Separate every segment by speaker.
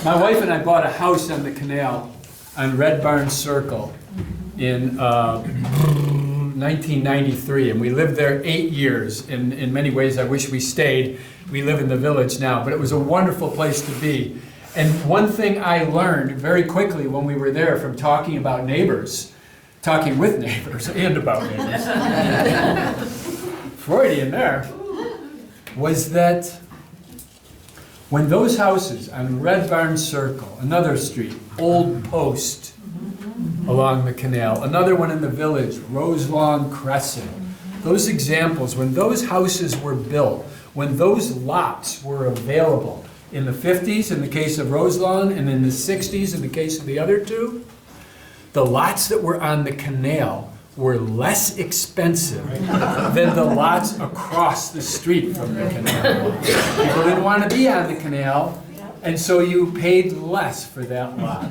Speaker 1: My wife and I bought a house on the canal on Red Barn Circle in 1993, and we lived there 8 years. In many ways, I wish we stayed. We live in the village now, but it was a wonderful place to be. And one thing I learned very quickly when we were there from talking about neighbors, talking with neighbors and about neighbors, Freudian there, was that when those houses on Red Barn Circle, another street, Old Post along the canal, another one in the village, Roselawn Crescent, those examples, when those houses were built, when those lots were available in the 50s in the case of Roselawn and in the 60s in the case of the other two, the lots that were on the canal were less expensive than the lots across the street from the canal. People didn't want to be on the canal, and so you paid less for that lot.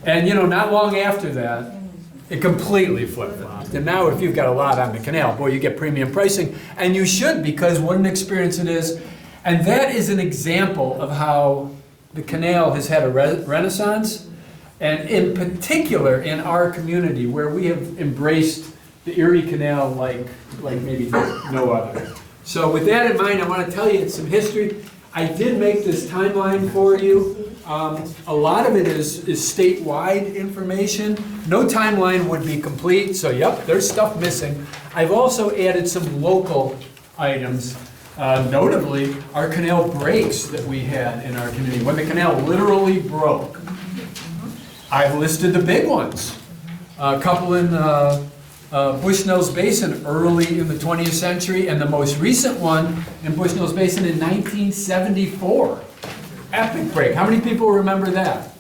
Speaker 1: And you know, not long after that, it completely flip-flopped. And now if you've got a lot on the canal, boy, you get premium pricing, and you should, because what an experience it is. And that is an example of how the canal has had a renaissance. And in particular, in our community, where we have embraced the Erie Canal like maybe no other. So with that in mind, I want to tell you some history. I did make this timeline for you. A lot of it is statewide information. No timeline would be complete, so yep, there's stuff missing. I've also added some local items, notably our canal breaks that we had in our community. When the canal literally broke, I've listed the big ones. A couple in Bushnell's Basin early in the 20th century, and the most recent one in Bushnell's Basin in 1974. Epic break. How many people remember that?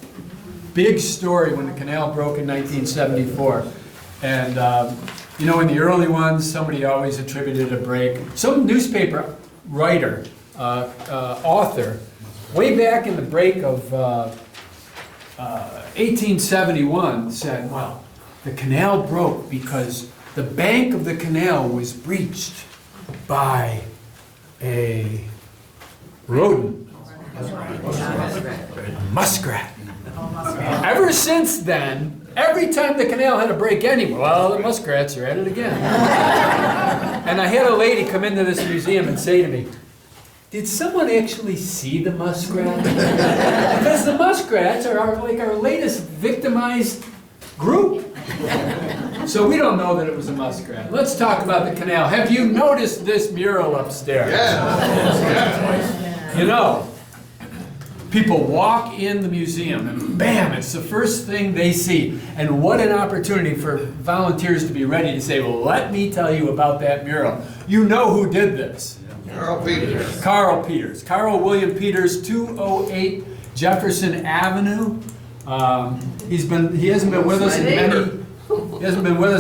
Speaker 1: Big story when the canal broke in 1974. And you know, in the early ones, somebody always attributed a break. Some newspaper writer, author, way back in the break of 1871 said, well, the canal broke because the bank of the canal was breached by a rodent. Muskrat. Ever since then, every time the canal had a break anyway, well, the muskrats are at it again. And I had a lady come into this museum and say to me, did someone actually see the muskrat? Because the muskrats are like our latest victimized group. So we don't know that it was a muskrat. Let's talk about the canal. Have you noticed this mural upstairs? Yeah. You know, people walk in the museum and bam, it's the first thing they see. And what an opportunity for volunteers to be ready to say, well, let me tell you about that mural. You know who did this.
Speaker 2: Carl Peters.
Speaker 1: Carl Peters. Carl William Peters, 208 Jefferson Avenue. He hasn't been with us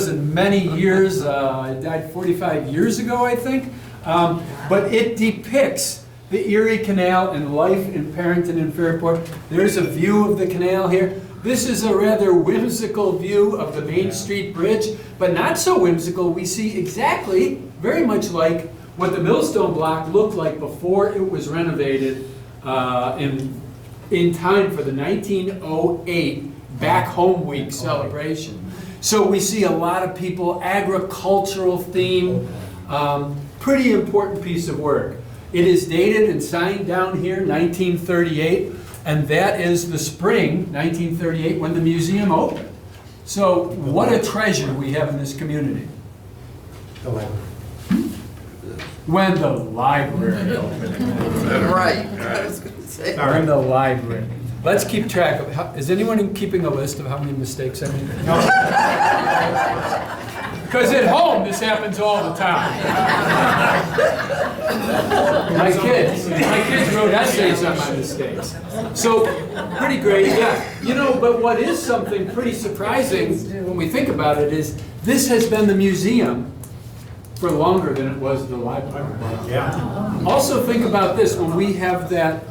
Speaker 1: in many years. He died 45 years ago, I think. But it depicts the Erie Canal and life in Perinton and Fairport. There's a view of the canal here. This is a rather whimsical view of the Main Street Bridge, but not so whimsical. We see exactly, very much like what the Millstone Block looked like before it was renovated in time for the 1908 Back Home Week celebration. So we see a lot of people, agricultural theme, pretty important piece of work. It is dated and signed down here, 1938, and that is the spring, 1938, when the museum opened. So what a treasure we have in this community.
Speaker 2: The library.
Speaker 1: When the library opened.
Speaker 2: Right. I was going to say.
Speaker 1: When the library. Let's keep track of, is anyone keeping a list of how many mistakes I made? No. Because at home, this happens all the time. My kids wrote essays on my mistakes. So, pretty great, yeah. You know, but what is something pretty surprising when we think about it is this has been the museum for longer than it was the library. Yeah. Also think about this, when we have that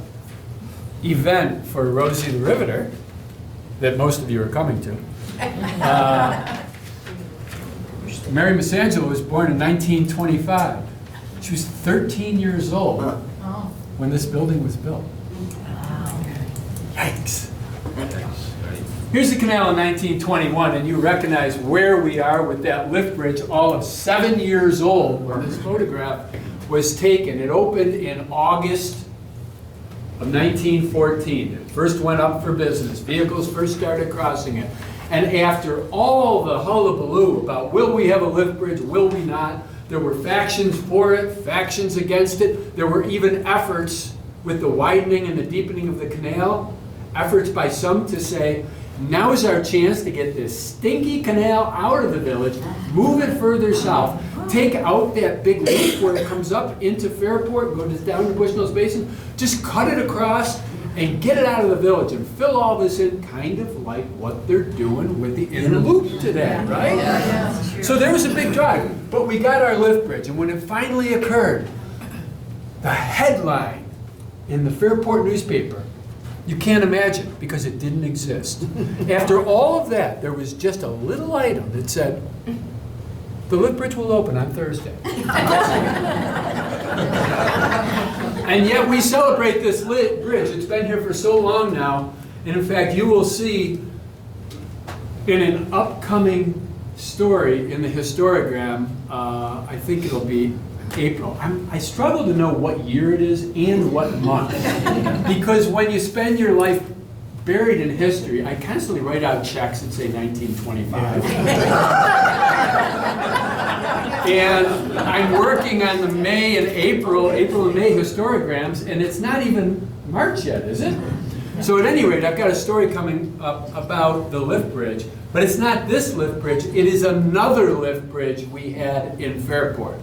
Speaker 1: event for Rosie the Riveter, that most of you are coming to, Mary Missangelo was born in 1925. She was 13 years old when this building was built. Yeah. Yikes. Here's the canal in 1921, and you recognize where we are with that lift bridge, all of 7 years old when this photograph was taken. It opened in August of 1914. It first went up for business. Vehicles first started crossing it. And after all the hullabaloo about will we have a lift bridge, will we not, there were factions for it, factions against it. There were even efforts with the widening and the deepening of the canal, efforts by some to say, now is our chance to get this stinky canal out of the village, move it further south, take out that big loop where it comes up into Fairport, goes down to Bushnell's Basin, just cut it across and get it out of the village and fill all this in, kind of like what they're doing with the inner loop today, right? So there was a big drive, but we got our lift bridge, and when it finally occurred, the headline in the Fairport newspaper, you can't imagine, because it didn't exist. After all of that, there was just a little item that said, the lift bridge will open on Thursday. And yet we celebrate this lit bridge. It's been here for so long now. And in fact, you will see in an upcoming story in the historygram, I think it'll be April. I struggle to know what year it is and what month. Because when you spend your life buried in history, I constantly write out checks that say 1925. And I'm working on the May and April and May historiograms, and it's not even March yet, is it? So at any rate, I've got a story coming up about the lift bridge, but it's not this lift bridge, it is another lift bridge we had in Fairport.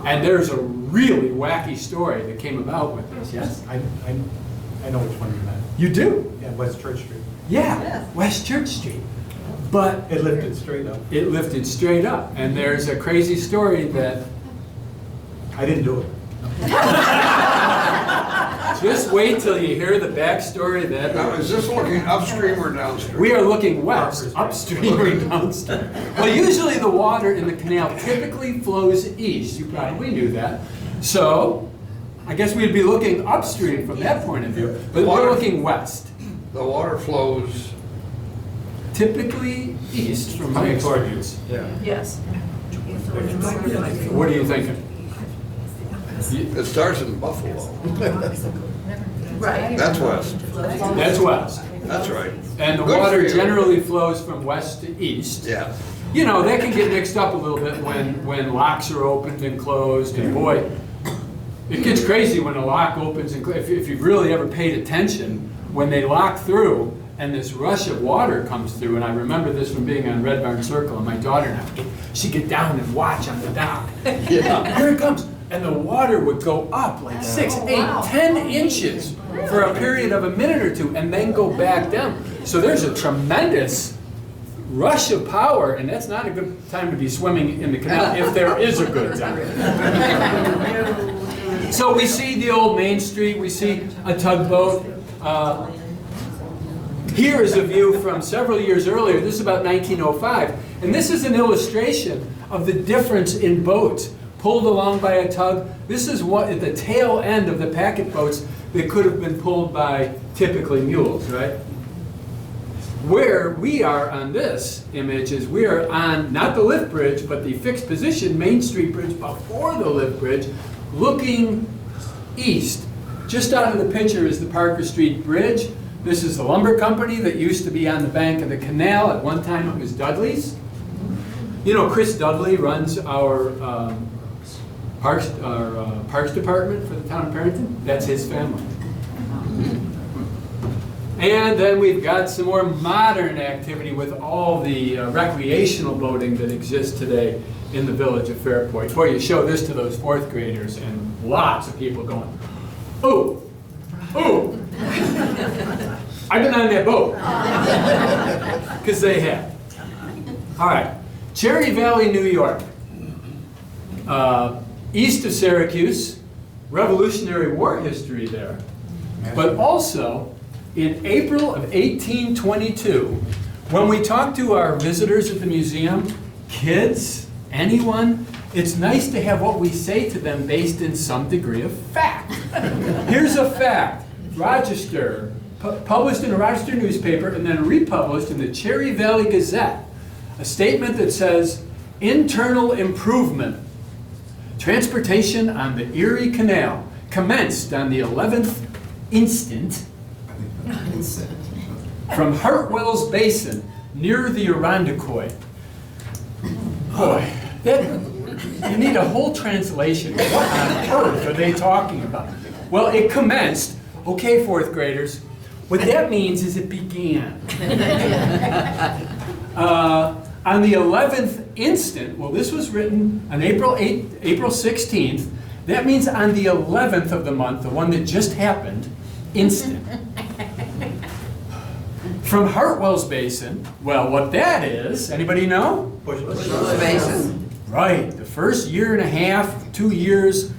Speaker 1: And there's a really wacky story that came about with this, yes?
Speaker 2: I know which one you meant.
Speaker 1: You do?
Speaker 2: Yeah, West Church Street.
Speaker 1: Yeah, West Church Street. But
Speaker 2: It lifted straight up.
Speaker 1: it lifted straight up, and there's a crazy story that
Speaker 2: I didn't do it.
Speaker 1: just wait till you hear the backstory that
Speaker 3: Now, is this looking upstream or downstream?
Speaker 1: we are looking west, upstream or downstream. Well, usually the water in the canal typically flows east. You probably knew that. So I guess we'd be looking upstream from that point of view, but we're looking west.
Speaker 3: The water flows,
Speaker 1: Typically east from my experience.
Speaker 3: yeah,
Speaker 4: Yes.
Speaker 1: What are you thinking?
Speaker 3: it starts in Buffalo.
Speaker 4: Right.
Speaker 3: That's west.
Speaker 1: That's west.
Speaker 3: That's right.
Speaker 1: And the
Speaker 3: Good for
Speaker 1: water
Speaker 3: you.
Speaker 1: generally flows from west to east.
Speaker 3: Yeah.
Speaker 1: You know, that can get mixed up a little bit when locks are opened and closed, and boy, it gets crazy when a lock opens and if you've really ever paid attention, when they lock through and this rush of water comes through, and I remember this from being on Red Barn Circle, and my daughter and I, she'd get down and watch on the dock.
Speaker 3: Yeah.
Speaker 1: Here it comes. And the water would go up like 6, 8, 10 inches for a period of a minute or two, and then go back down. So there's a tremendous rush of power, and that's not a good time to be swimming in the canal if there is a good time. So we see the old Main Street, we see a tugboat. Here is a view from several years earlier. This is about 1905, and this is an illustration of the difference in boats pulled along by a tug. This is what at the tail end of the packet boats that could have been pulled by typically mules, right? Where we are on this image is we are on not the lift bridge, but the fixed position Main Street bridge before the lift bridge, looking east. Just out of the picture is the Parker Street Bridge. This is the lumber company that used to be on the bank of the canal. At one time it was Dudley's. You know, Chris Dudley runs our Parks Department for the town of Perinton. That's his family. And then we've got some more modern activity with all the recreational boating that exists today in the village of Fairport. Boy, you show this to those fourth graders and lots of people going, ooh, ooh. I've been on that boat. Because they have. All right. Cherry Valley, New York. East of Syracuse. Revolutionary War history there. But also, in April of 1822, when we talk to our visitors at the museum, kids, anyone, it's nice to have what we say to them based in some degree of fact. Here's a fact. Rochester published in a Rochester newspaper and then republished in the Cherry Valley Gazette, a statement that says, internal improvement, transportation on the Erie Canal commenced on the 11th instant from Hartwell's Basin near the Irondequoit. Boy, you need a whole translation. What on earth are they talking about? Well, it commenced. Okay, fourth graders. What that means is it began. On the 11th instant, well, this was written on April 16th. That means on the 11th of the month, the one that just happened, instant. From Hartwell's Basin, well, what that is, anybody know?
Speaker 3: Bushnell's Basin.
Speaker 1: Right, the first year and a half, 2 years,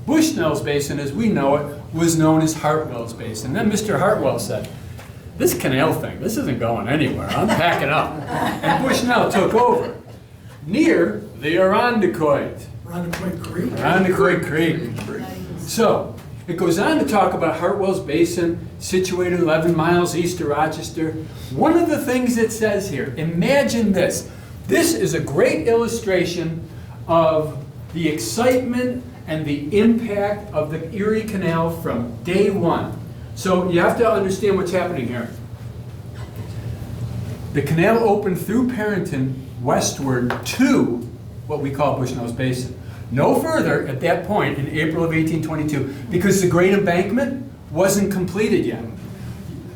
Speaker 1: Bushnell's Basin, as we know it, was known as Hartwell's Basin. Then Mr. Hartwell said, this canal thing, this isn't going anywhere, I'm packing up. And Bushnell took over, near the Irondequoit. Irondequoit Creek. So, it goes on to talk about Hartwell's Basin, situated 11 miles east of Rochester. One of the things it says here, imagine this. This is a great illustration of the excitement and the impact of the Erie Canal from day one. So you have to understand what's happening here. The canal opened through Perinton westward to what we call Bushnell's Basin. No further at that point in April of 1822 because the Great Embankment wasn't completed yet.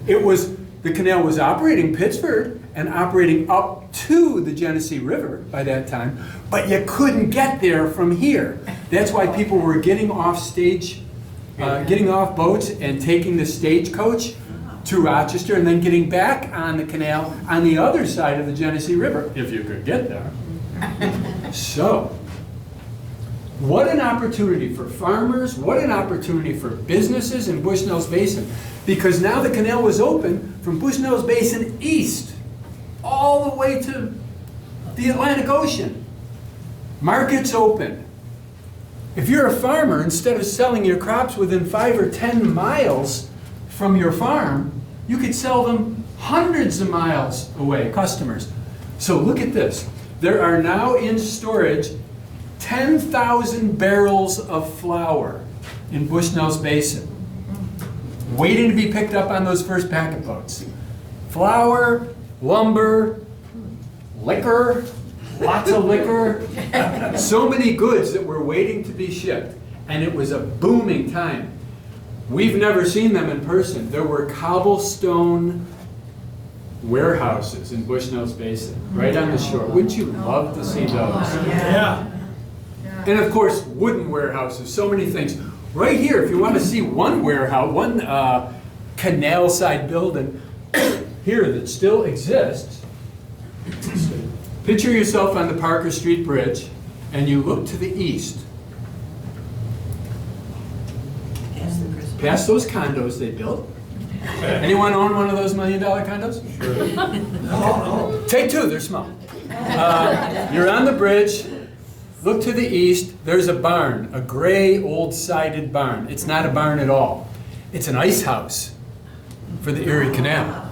Speaker 1: The canal was operating Pittsburgh and operating up to the Genesee River by that time, but you couldn't get there from here. That's why people were getting off boats and taking the stagecoach to Rochester and then getting back on the canal on the other side of the Genesee River, if you could get there. So, what an opportunity for farmers, what an opportunity for businesses in Bushnell's Basin, because now the canal was open from Bushnell's Basin east, all the way to the Atlantic Ocean. Markets open. If you're a farmer, instead of selling your crops within 5 or 10 miles from your farm, you could sell them hundreds of miles away, customers. So look at this. There are now in storage 10,000 barrels of flour in Bushnell's Basin, waiting to be picked up on those first packet boats. Flour, lumber, liquor, lots of liquor, so many goods that were waiting to be shipped. And it was a booming time. We've never seen them in person. There were cobblestone warehouses in Bushnell's Basin, right on the shore. Wouldn't you love to see those?
Speaker 2: Yeah.
Speaker 1: And of course, wooden warehouses, so many things. Right here, if you want to see one warehouse, one canal side building here that still exists, picture yourself on the Parker Street Bridge and you look to the east. Past those condos they built. Anyone own one of those $1 million condos? Sure. Take two, they're small. You're on the bridge, look to the east, there's a barn, a gray old-sided barn. It's not a barn at all. It's an ice house for the Erie Canal.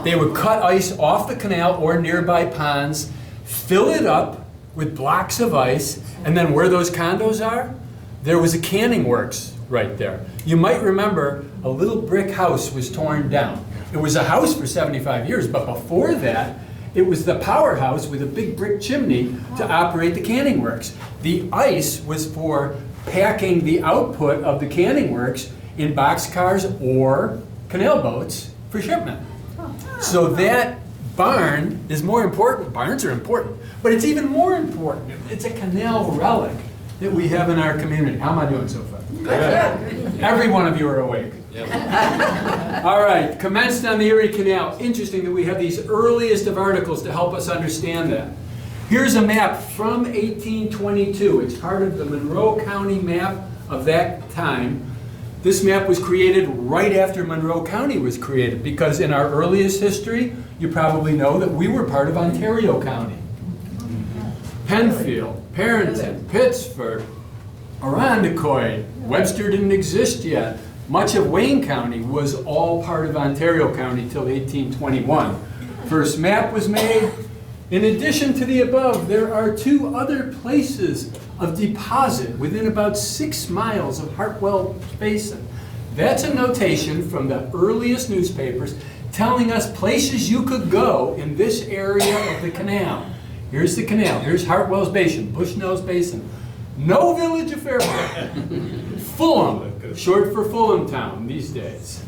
Speaker 1: They would cut ice off the canal or nearby ponds, fill it up with blocks of ice, and then where those condos are, there was a canning works right there. You might remember a little brick house was torn down. It was a house for 75 years, but before that, it was the powerhouse with a big brick chimney to operate the canning works. The ice was for packing the output of the canning works in boxcars or canal boats for shipment. So that barn is more important. Barns are important, but it's even more important. It's a canal relic that we have in our community. How am I doing so far? Good. Every one of you are awake. Yep. All right, commenced on the Erie Canal. Interesting that we have these earliest of articles to help us understand that. Here's a map from 1822. It's part of the Monroe County map of that time. This map was created right after Monroe County was created, because in our earliest history, you probably know that we were part of Ontario County. Penfield, Perinton, Pittsford, Irondequoit, Webster didn't exist yet, Much of Wayne County was all part of Ontario County till 1821. First map was made. In addition to the above, there are 2 other places of deposit within about 6 miles of Hartwell Basin. That's a notation from the earliest newspapers telling us places you could go in this area of the canal. Here's the canal, here's Hartwell's Basin, Bushnell's Basin. No village of Fairport. Fulham, short for Fulham Town these days.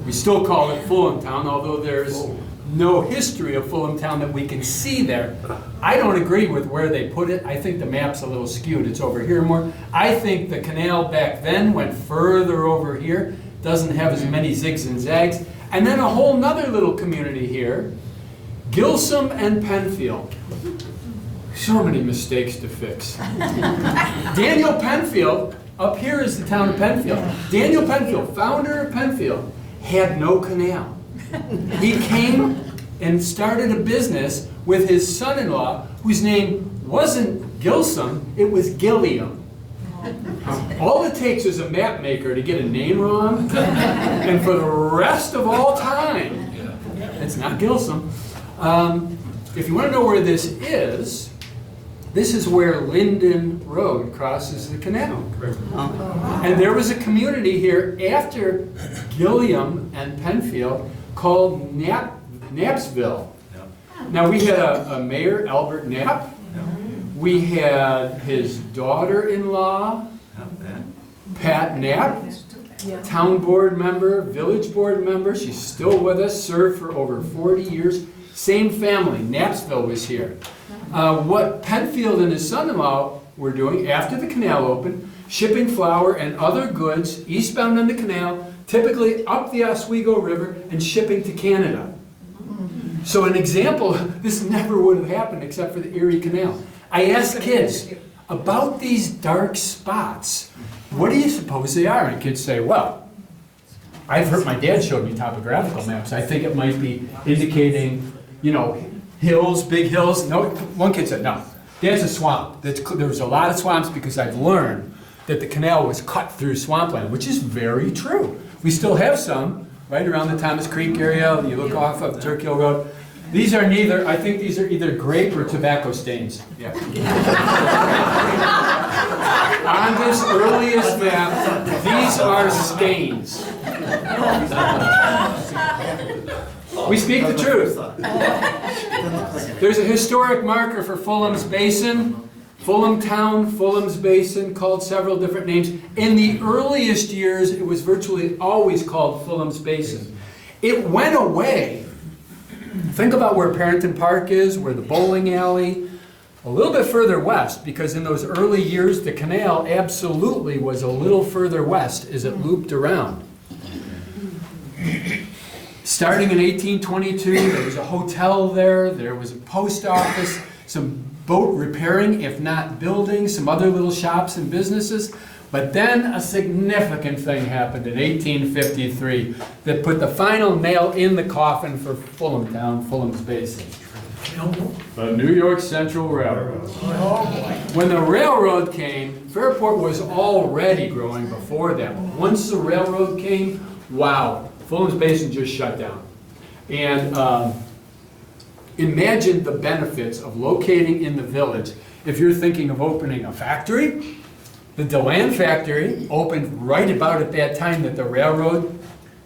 Speaker 1: We still call it Fulham Town, although there's no history of Fulham Town that we can see there. I don't agree with where they put it. I think the map's a little skewed. It's over here more. I think the canal back then went further over here. Doesn't have as many zigs and zags. And then a whole nother little community here, Gilsum and Penfield. So many mistakes to fix. Daniel Penfield, up here is the town of Penfield. Daniel Penfield, founder of Penfield, had no canal. He came and started a business with his son-in-law, whose name wasn't Gilsum, it was Gilliam. All it takes is a map maker to get a name wrong, and for the rest of all time, it's not Gilsum. If you want to know where this is where Linden Road crosses the canal. And there was a community here after Gilliam and Penfield called Knappsville. Now we had a mayor, Albert Knapp. We had his daughter-in-law, Pat Knapp, town board member, village board member. She's still with us, served for over 40 years. Same family, Knappsville was here. What Penfield and his son-in-law were doing after the canal opened, shipping flour and other goods eastbound on the canal, typically up the Oswego River, and shipping to Canada. So an example, this never would have happened except for the Erie Canal. I asked kids about these dark spots, what do you suppose they are? And kids say, well, I've heard, my dad showed me topographical maps. I think it might be indicating, hills, big hills. No, one kid said, no, that's a swamp. There was a lot of swamps because I've learned that the canal was cut through swampland, which is very true. We still have some right around the Thomas Creek area. You look off of Turkey Hill Road. These are neither, I think these are either grape or tobacco stains. Yeah. On this earliest map, these are stains. We speak the truth. There's a historic marker for Fulham's Basin, Fulham Town, Fulham's Basin, called several different names. In the earliest years, it was virtually always called Fulham's Basin. It went away. Think about where Perinton Park is, where the bowling alley, a little bit further west, because in those early years, the canal absolutely was a little further west as it looped around. Starting in 1822, there was a hotel there was a post office, some boat repairing, if not building, some other little shops and businesses. But then a significant thing happened in 1853 that put the final nail in the coffin for Fulham Town, Fulham's Basin. The New York Central Railroad. When the railroad came, Fairport was already growing before that. But once the railroad came, wow, Fulham's Basin just shut down. And imagine the benefits of locating in the village. If you're thinking of opening a factory, the DeLand factory opened right about at that time that the railroad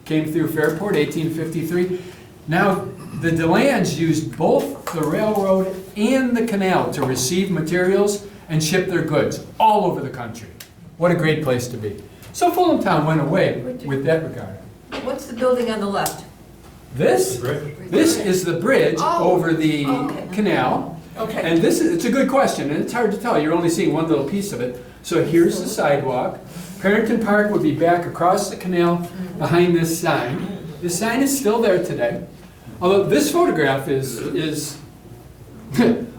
Speaker 1: came through Fairport, 1853. Now, the DeLands used both the railroad and the canal to receive materials and ship their goods all over the country. What a great place to be. So Fulham Town went away with that regard.
Speaker 3: What's the building on the left?
Speaker 1: This is the bridge over the canal.
Speaker 3: Okay.
Speaker 1: And it's a good question, and it's hard to tell. You're only seeing one little piece of it. So here's the sidewalk. Perinton Park would be back across the canal behind this sign. This sign is still there today. Although this photograph is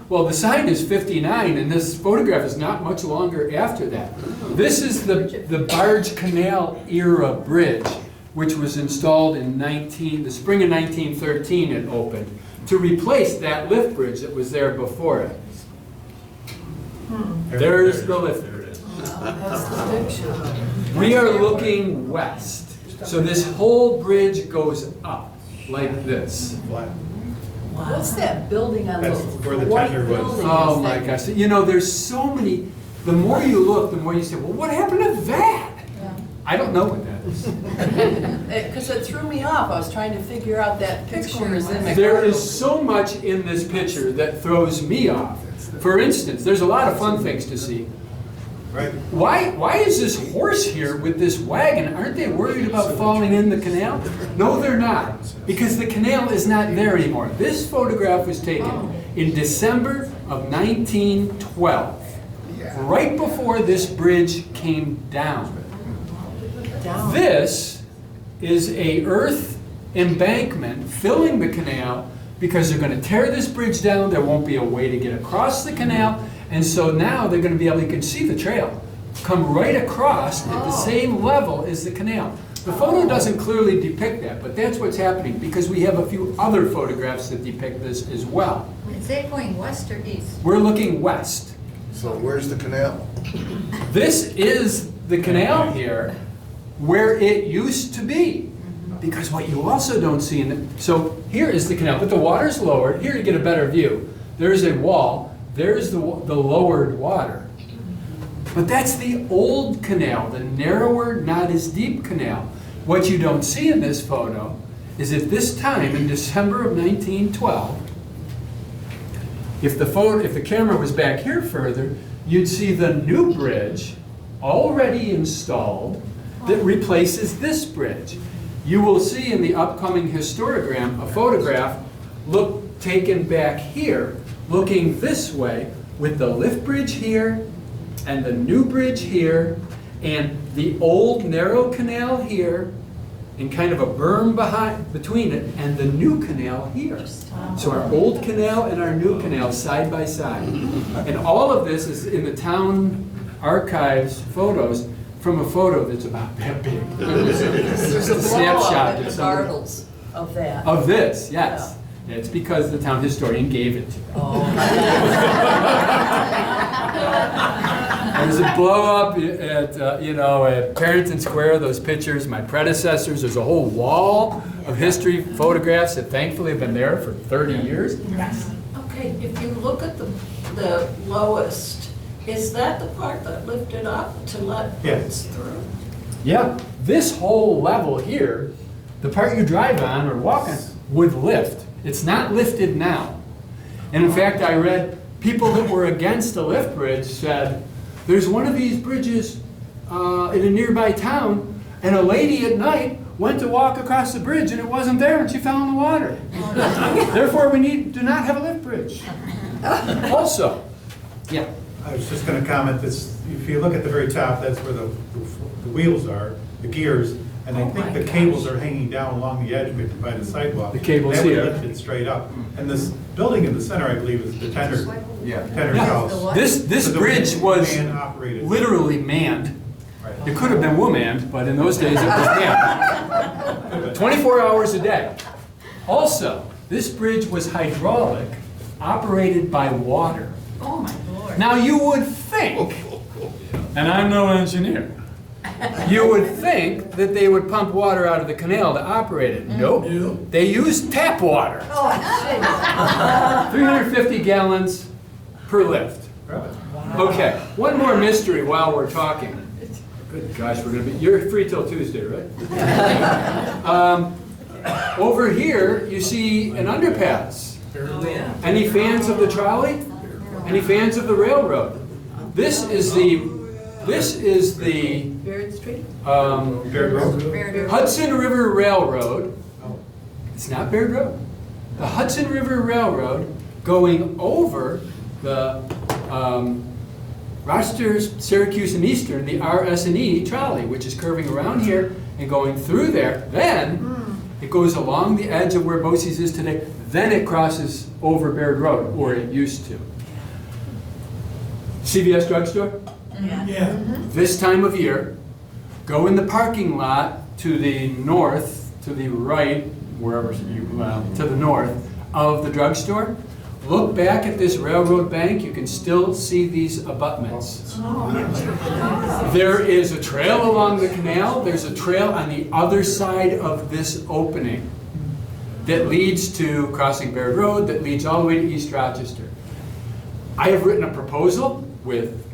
Speaker 1: well, the sign is 59, and this photograph is not much longer after that. This is the Barge Canal era bridge, which was installed in the spring of 1913 it opened, to replace that lift bridge that was there before it. There's the lift bridge. We are looking west. So this whole bridge goes up like this.
Speaker 2: Flat.
Speaker 3: What's that building on the
Speaker 2: That's where the
Speaker 3: white
Speaker 2: tender was.
Speaker 3: building?
Speaker 1: Oh
Speaker 3: is
Speaker 1: my
Speaker 3: that-
Speaker 1: gosh, you know, there's so many, the more you look, the more you say, well, what happened to that? I don't know what that is.
Speaker 3: Because it threw me off. I was trying to figure out that picture is in the.
Speaker 1: There is so much in this picture that throws me off. For instance, there's a lot of fun things to see.
Speaker 2: Right?
Speaker 1: Why is this horse here with this wagon? Aren't they worried about falling in the canal? No, they're not, because the canal is not there anymore. This photograph was taken in December of 1912, right before this bridge came down.
Speaker 3: Down.
Speaker 1: This is a earth embankment filling the canal because they're going to tear this bridge down. There won't be a way to get across the canal. And so now they're going to be able, you can see the trail, come right across at the same level as the canal. The photo doesn't clearly depict that, but that's what's happening because we have a few other photographs that depict this as well.
Speaker 4: Is that going west or east?
Speaker 1: We're looking west.
Speaker 5: So where's the canal?
Speaker 1: This is the canal here where it used to be. Because what you also don't see in the, so here is the canal, but the water's lowered. Here you get a better view. There's a wall. There's the lowered water. But that's the old canal, the narrower, not as deep canal. What you don't see in this photo is at this time, in December of 1912, if the camera was back here further, you'd see the new bridge already installed that replaces this bridge. You will see in the upcoming histogram a photograph taken back here, looking this way, with the lift bridge here, and the new bridge here, and the old narrow canal here, and kind of a berm between it, and the new canal here. So our old canal and our new canal side by side. And all of this is in the town archives photos from a photo that's about that big.
Speaker 3: There's a blow
Speaker 1: snapshot
Speaker 3: up
Speaker 1: that
Speaker 3: at the
Speaker 1: somebody-
Speaker 3: Bartles of that.
Speaker 1: Of this, yes. It's because the town historian gave it to them.
Speaker 3: Oh,
Speaker 1: There's a blow up at, at Perinton Square, those pictures, my predecessors, there's a whole wall of history photographs that thankfully have been there for 30 years.
Speaker 6: Okay, if you look at the lowest, is that the part that lifted up to let
Speaker 2: Yes.
Speaker 6: through?
Speaker 1: Yeah, this whole level here, the part you drive on or walk on, would lift. It's not lifted now. And in fact, I read people that were against the lift bridge said, there's one of these bridges in a nearby town, and a lady at night went to walk across the bridge and it wasn't there and she fell in the water. Therefore, we do not have a lift bridge. Also, yeah.
Speaker 2: I was just going to comment this, if you look at the very top, that's where the wheels are, the gears, and I think the cables are hanging down along the edge by the sidewalk.
Speaker 1: The cables
Speaker 2: That would
Speaker 1: here.
Speaker 2: lift it straight up. And this building in the center, I believe, is the tender's house.
Speaker 1: This bridge was
Speaker 2: Man-operated.
Speaker 1: literally manned.
Speaker 2: Right.
Speaker 1: It could have been woman-manned, but in those days it was manned. 24 hours a day. Also, this bridge was hydraulic, operated by water.
Speaker 4: Oh, my Lord.
Speaker 1: Now you would think, and I'm no engineer, you would think that they would pump water out of the canal to operate it. Nope. They used tap water.
Speaker 3: Oh,
Speaker 1: 350 gallons per lift.
Speaker 2: Right.
Speaker 1: Okay, one more mystery while we're talking. Good gosh, you're free till Tuesday, right? Over here, you see an underpass.
Speaker 3: Oh, yeah.
Speaker 1: Any fans of the trolley? Any fans of the railroad? This is the
Speaker 3: Baird Street?
Speaker 2: Baird Road?
Speaker 1: Hudson River Railroad. It's not Baird Road. The Hudson River Railroad going over the Rochester, Syracuse, and Eastern, the RS&E trolley, which is curving around here and going through there. Then it goes along the edge of where Bosse's is today. Then it crosses over Baird Road, or it used to. CVS drugstore?
Speaker 3: Yeah.
Speaker 1: This time of year, go in the parking lot to the north, to the right, wherever to the north of the drugstore. Look back at this railroad bank, you can still see these abutments. There is a trail along the canal, there's a trail on the other side of this opening that leads to Crossing Baird Road, that leads all the way to East Rochester. I have written a proposal with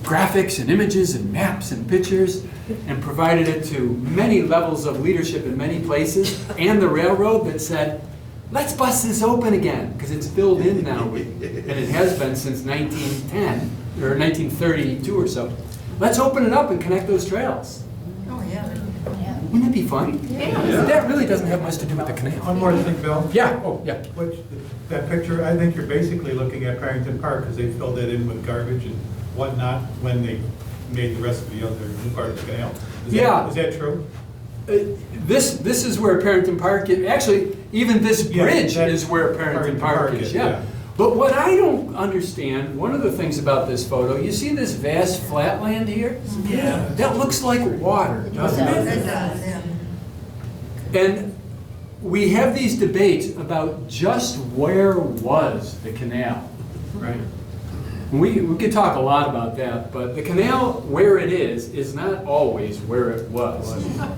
Speaker 1: graphics and images and maps and pictures and provided it to many levels of leadership in many places and the railroad that said, let's bust this open again, because it's filled in now, and it has been since 1910, or 1932 or so. Let's open it up and connect those trails.
Speaker 4: Oh, yeah.
Speaker 1: Wouldn't it be fun?
Speaker 6: Yeah.
Speaker 1: That really doesn't have much to do with the canal.
Speaker 2: One more thing, Bill.
Speaker 1: Yeah, oh, yeah.
Speaker 2: Which, that picture, I think you're basically looking at Perinton Park, because they filled that in with garbage and whatnot when they made the rest of the other new part of the canal.
Speaker 1: Yeah.
Speaker 2: Is that true?
Speaker 1: This is where Perinton Park is. Actually, even this
Speaker 2: Yeah,
Speaker 1: bridge
Speaker 2: that-
Speaker 1: is where Perinton
Speaker 2: Perinton
Speaker 1: Park
Speaker 2: Park
Speaker 1: is,
Speaker 2: is,
Speaker 1: yeah.
Speaker 2: yeah.
Speaker 1: But what I don't understand, one of the things about this photo, you see this vast flatland here?
Speaker 2: Yeah.
Speaker 1: That looks like water, doesn't
Speaker 4: It
Speaker 1: it?
Speaker 4: does, yeah.
Speaker 1: And we have these debates about just where was the canal, right? We could talk a lot about that, but the canal, where it is not always where it was.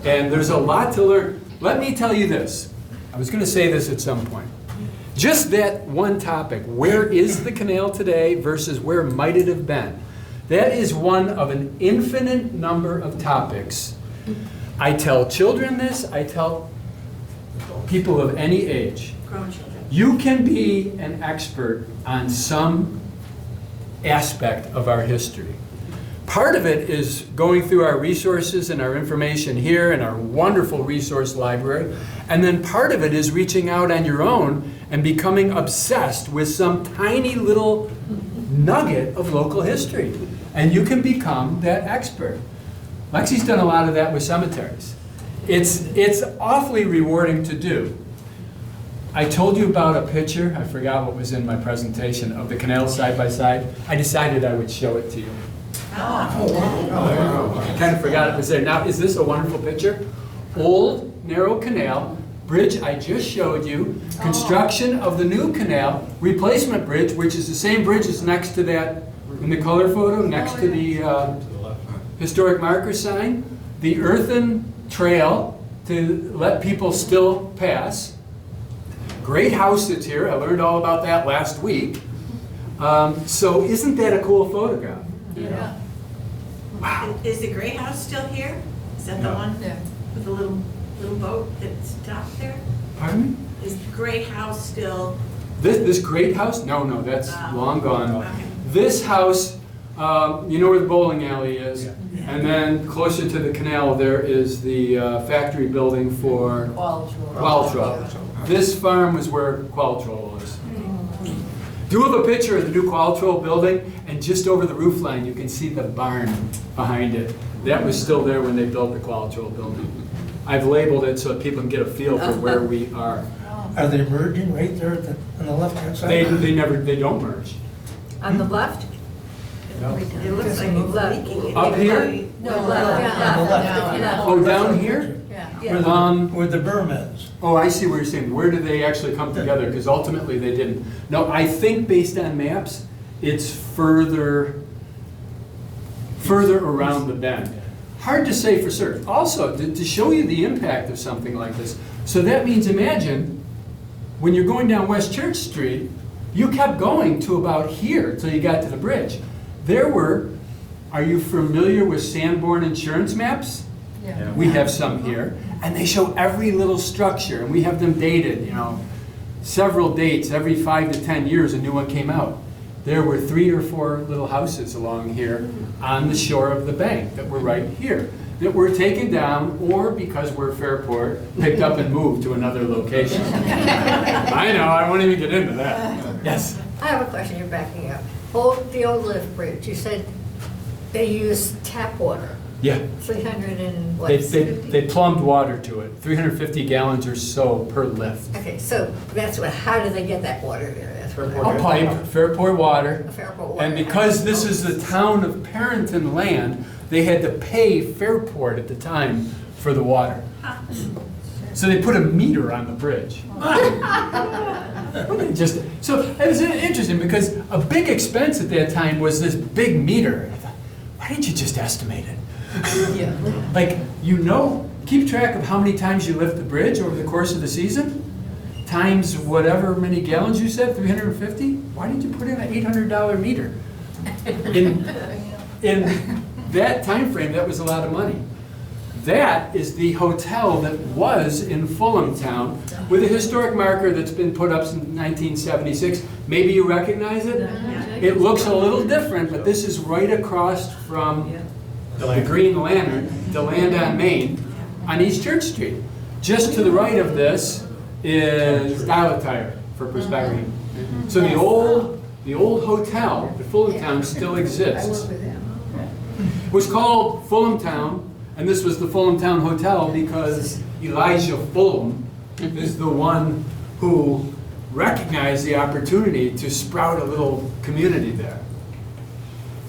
Speaker 1: And there's a lot to learn. Let me tell you this. I was going to say this at some point. Just that one topic, where is the canal today versus where might it have been? That is one of an infinite number of topics. I tell children this, I tell people of any age.
Speaker 6: Grown children.
Speaker 1: You can be an expert on some aspect of our history. Part of it is going through our resources and our information here and our wonderful resource library. And then part of it is reaching out on your own and becoming obsessed with some tiny little nugget of local history. And you can become that expert. Lexi's done a lot of that with cemeteries. It's awfully rewarding to do. I told you about a picture, I forgot what was in my presentation, of the canal side by side. I decided I would show it to you. I kind of forgot it was there. Now, is this a wonderful picture? Old, narrow canal, bridge I just showed you, construction of the new canal, replacement bridge, which is the same bridge as next to that, in the color photo, next to the
Speaker 2: To the left.
Speaker 1: historic marker sign, the earthen trail to let people still pass. Great house that's here, I learned all about that last week. So isn't that a cool photograph?
Speaker 4: Yeah.
Speaker 1: Wow.
Speaker 7: Is the gray house still here? Is that the
Speaker 2: No.
Speaker 7: one
Speaker 4: Yeah.
Speaker 7: with the little boat that's docked there?
Speaker 1: Pardon me?
Speaker 7: Is the gray house still?
Speaker 1: This great house? No, that's long gone.
Speaker 7: Okay.
Speaker 1: This house, you know where the bowling alley is?
Speaker 2: Yeah.
Speaker 1: And then closer to the canal, there is the factory building for Qualtrough. This farm was where Qualtrough was. Do have a picture of the new Qualtrough building, and just over the roof line, you can see the barn behind it. That was still there when they built the Qualtrough building. I've labeled it so that people can get a feel for where we are.
Speaker 8: Are they merging right there on the left-hand side?
Speaker 1: They don't merge.
Speaker 6: On the left?
Speaker 7: It looks like it's leaking.
Speaker 1: Up here?
Speaker 6: No,
Speaker 8: On the left.
Speaker 1: Oh, down here?
Speaker 8: Where
Speaker 1: Um,
Speaker 8: the berm is.
Speaker 1: Oh, I see what you're saying. Where do they actually come together? Because ultimately they didn't. No, I think based on maps, it's further around the bend. Hard to say for certain. Also, to show you the impact of something like this, so that means imagine when you're going down West Church Street, you kept going to about here until you got to the bridge. There were, are you familiar with Sanborn insurance maps?
Speaker 4: Yeah.
Speaker 1: We have some here, and they show every little structure, and we have them dated, several dates, every 5 to 10 years a new one came out. There were 3 or 4 little houses along here on the shore of the bank that were right here, that were taken down, or because we're Fairport, picked up and moved to another location. I know, I won't even get into that. Yes?
Speaker 9: I have a question, you're backing up. The old lift bridge, you said they use tap water,
Speaker 1: Yeah.
Speaker 9: 300 and what?
Speaker 1: They plumbed water to it, 350 gallons or so per lift.
Speaker 9: Okay, so that's what, how do they get that water there? That's what
Speaker 1: A pipe, Fairport water.
Speaker 9: A Fairport water.
Speaker 1: And because this is the town of Perinton land, they had to pay Fairport at the time for the water. So they put a meter on the bridge. Just, so it was interesting because a big expense at that time was this big meter. I thought, why didn't you just estimate it?
Speaker 3: Yeah.
Speaker 1: Like, keep track of how many times you lift the bridge over the course of the season, times whatever many gallons you said, 350? Why did you put in an $800 meter? In that time frame, that was a lot of money. That is the hotel that was in Fulham Town with a historic marker that's been put up since 1976. Maybe you recognize it? It looks a little different, but this is right across from the Green Lantern, the land on Main, on East Church Street. Just to the right of this is Dial a Tire, for perspective. So the old hotel, the Fulham Town, still exists. It was called Fulham Town, and this was the Fulham Town Hotel because Elijah Fulham is the one who recognized the opportunity to sprout a little community there.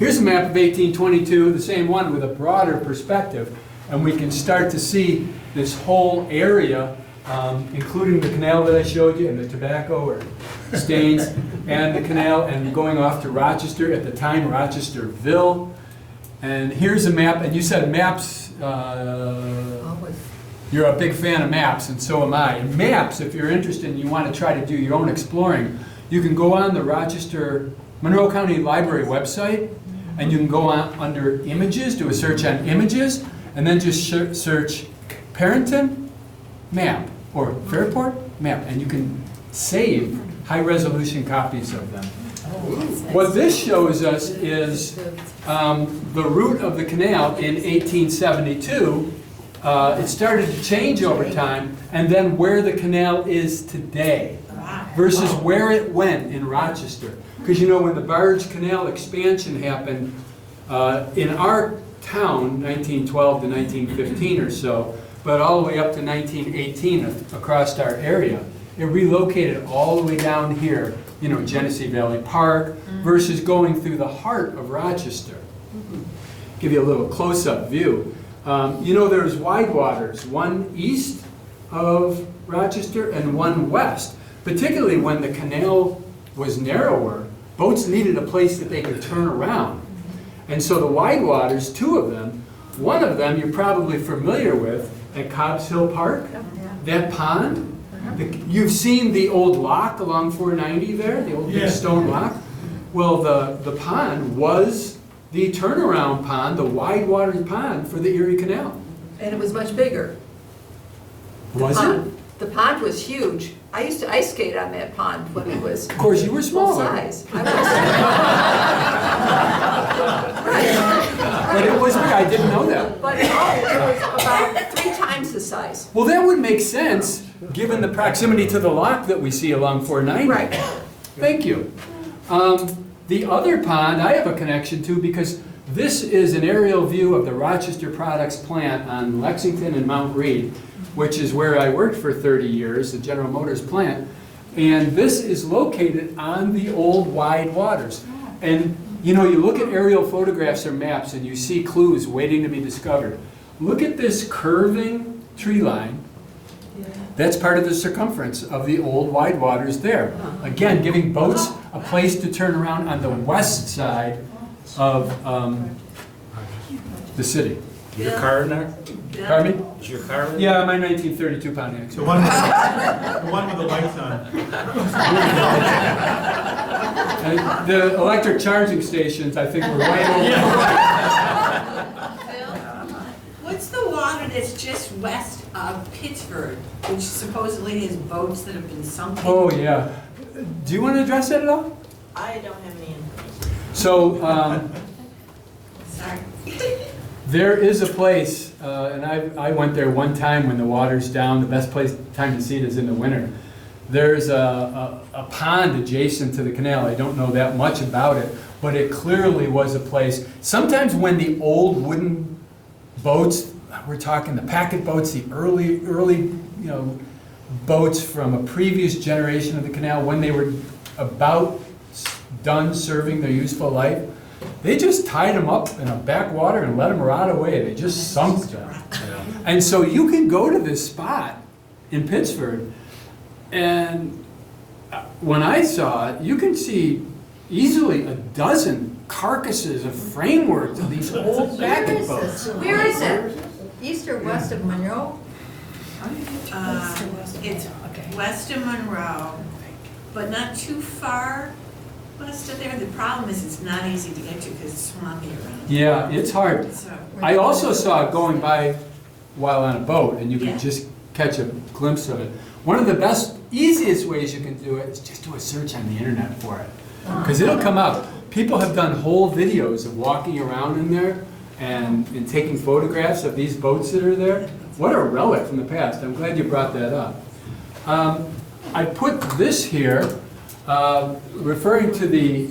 Speaker 1: Here's a map of 1822, the same one with a broader perspective, and we can start to see this whole area, including the canal that I showed you and the tobacco or stains, and the canal, and going off to Rochester, at the time Rochesterville. And here's a map, and you said maps, you're a big fan of maps, and so am I. And maps, if you're interested and you want to try to do your own exploring, you can go on the Monroe County Library website, and you can go on under images, do a search on images, and then just search Perinton map, or Fairport map, and you can save high-resolution copies of them. What this shows us is the route of the canal in 1872. It started to change over time, and then where the canal is today versus where it went in Rochester. Because you know, when the barge canal expansion happened in our town, 1912 to 1915 or so, but all the way up to 1918 across our area, it relocated all the way down here, you know, Genesee Valley Park, versus going through the heart of Rochester. Give you a little close-up view. You know, there's wide waters, one east of Rochester and one west. Particularly when the canal was narrower, boats needed a place that they could turn around. And so the wide waters, two of them, one of them you're probably familiar with at Cobb's Hill Park, that pond. You've seen the old lock along 490 there, the old big stone lock. Well, the pond was the turnaround pond, the wide water pond for the Erie Canal.
Speaker 3: And it was much bigger.
Speaker 1: Was it?
Speaker 3: The pond was huge. I used to ice skate on that pond when it was
Speaker 1: Of course, you were
Speaker 3: full
Speaker 1: smaller.
Speaker 3: size. I
Speaker 1: But it was big, I didn't know that.
Speaker 3: But it was about 3 times the size.
Speaker 1: Well, that would make sense, given the proximity to the lock that we see along 490.
Speaker 3: Right.
Speaker 1: Thank you. The other pond I have a connection to because this is an aerial view of the Rochester Products plant on Lexington and Mount Reed, which is where I worked for 30 years, the General Motors plant. And this is located on the old wide waters. And you know, you look at aerial photographs or maps and you see clues waiting to be discovered. Look at this curving tree line. That's part of the circumference of the old wide waters there. Again, giving boats a place to turn around on the west side of the city.
Speaker 10: Your car in there?
Speaker 1: Pardon me?
Speaker 10: Is your car in there?
Speaker 1: Yeah, my 1932 Pontiac.
Speaker 2: The one with the lights on.
Speaker 1: And the electric charging stations, I think, were right over.
Speaker 7: What's the water that's just west of Pittsburgh, which supposedly has boats that have been sunken?
Speaker 1: Oh, yeah. Do you want to address that at all?
Speaker 7: I don't have any information.
Speaker 1: So,
Speaker 7: Sorry.
Speaker 1: there is a place, and I went there one time when the water's down. The best time to see it is in the winter. There's a pond adjacent to the canal. I don't know that much about it, but it clearly was a place. Sometimes when the old wooden boats, we're talking the packet boats, the early boats from a previous generation of the canal, when they were about done serving their useful life, they just tied them up in a backwater and let them rot away. They just sunk them. And so you can go to this spot in Pittsford. And when I saw it, you can see easily a dozen carcasses of frameworks of these old
Speaker 4: Where
Speaker 1: packet
Speaker 4: is
Speaker 1: boats.
Speaker 4: this? Where is it? East or west of Monroe?
Speaker 7: It's west of Monroe, but not too far west of there. The problem is it's not easy to get to because it's swampy around.
Speaker 1: Yeah, it's hard.
Speaker 7: So,
Speaker 1: I also saw it going by while on a boat, and you
Speaker 7: Yeah.
Speaker 1: could just catch a glimpse of it. One of the best, easiest ways you can do it is just do a search on the internet for it, because it'll come up. People have done whole videos of walking around in there and taking photographs of these boats that are there. What a relic from the past. I'm glad you brought that up. I put this here, referring to the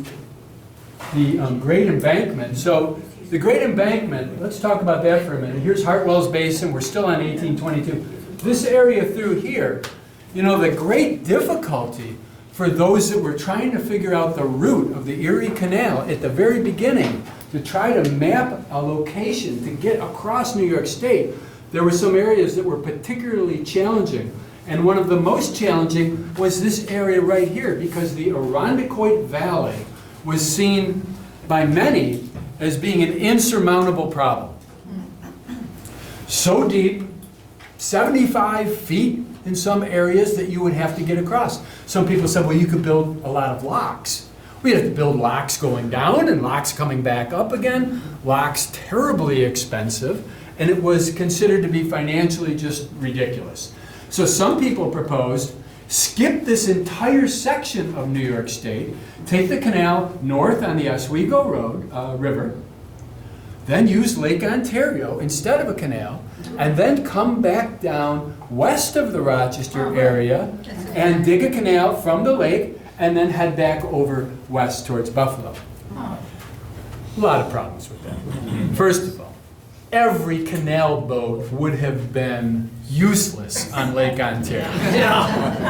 Speaker 1: Great Embankment. So the Great Embankment, let's talk about that for a minute. Here's Hartwell's Basin. We're still on 1822. This area through here, you know, the great difficulty for those that were trying to figure out the route of the Erie Canal at the very beginning to try to map a location to get across New York State, there were some areas that were particularly challenging. And one of the most challenging was this area right here, because the Irondequoit Valley was seen by many as being an insurmountable problem. So deep, 75 feet in some areas, that you would have to get across. Some people said, well, you could build a lot of locks. We'd have to build locks going down and locks coming back up again. Locks terribly expensive, and it was considered to be financially just ridiculous. So some people proposed, skip this entire section of New York State, take the canal north on the Oswego River, then use Lake Ontario instead of a canal, and then come back down west of the Rochester area and dig a canal from the lake, and then head back over west towards Buffalo. A lot of problems with that. First of all, every canal boat would have been useless on Lake Ontario.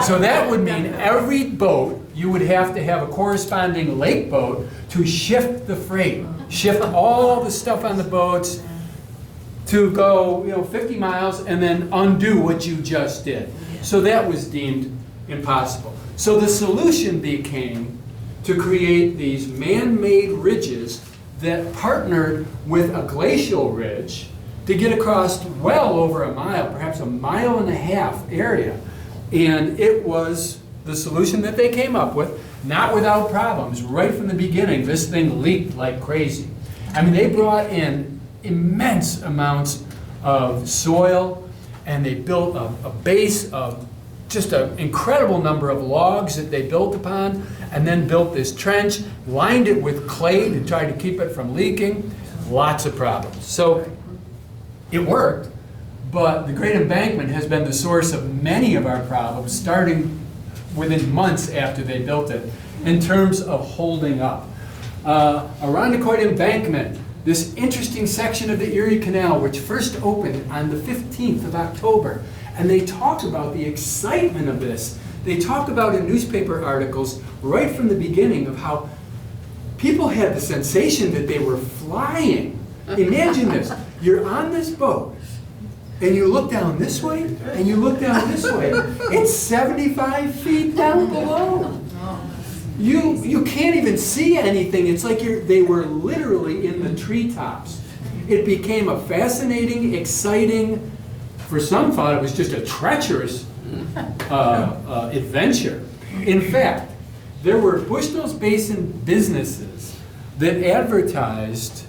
Speaker 1: So that would mean every boat, you would have to have a corresponding lake boat to shift the freight, shift all the stuff on the boats to go 50 miles and then undo what you just did. So that was deemed impossible. So the solution became to create these man-made ridges that partnered with a glacial ridge to get across well over a mile, perhaps a mile and a half area. And it was the solution that they came up with, not without problems. Right from the beginning, this thing leaked like crazy. I mean, they brought in immense amounts of soil, and they built a base of just an incredible number of logs that they built upon, and then built this trench, lined it with clay to try to keep it from leaking. Lots of problems. So it worked, but the Great Embankment has been the source of many of our problems, starting within months after they built it, in terms of holding up. Irondequoit Embankment, this interesting section of the Erie Canal, which first opened on the 15th of October. And they talk about the excitement of this. They talk about in newspaper articles right from the beginning of how people had the sensation that they were flying. Imagine this. You're on this boat, and you look down this way, and you look down this way. It's 75 feet down below. You can't even see anything. It's like they were literally in the treetops. It became a fascinating, exciting, for some thought it was just a treacherous adventure. In fact, there were Bushnell's Basin businesses that advertised,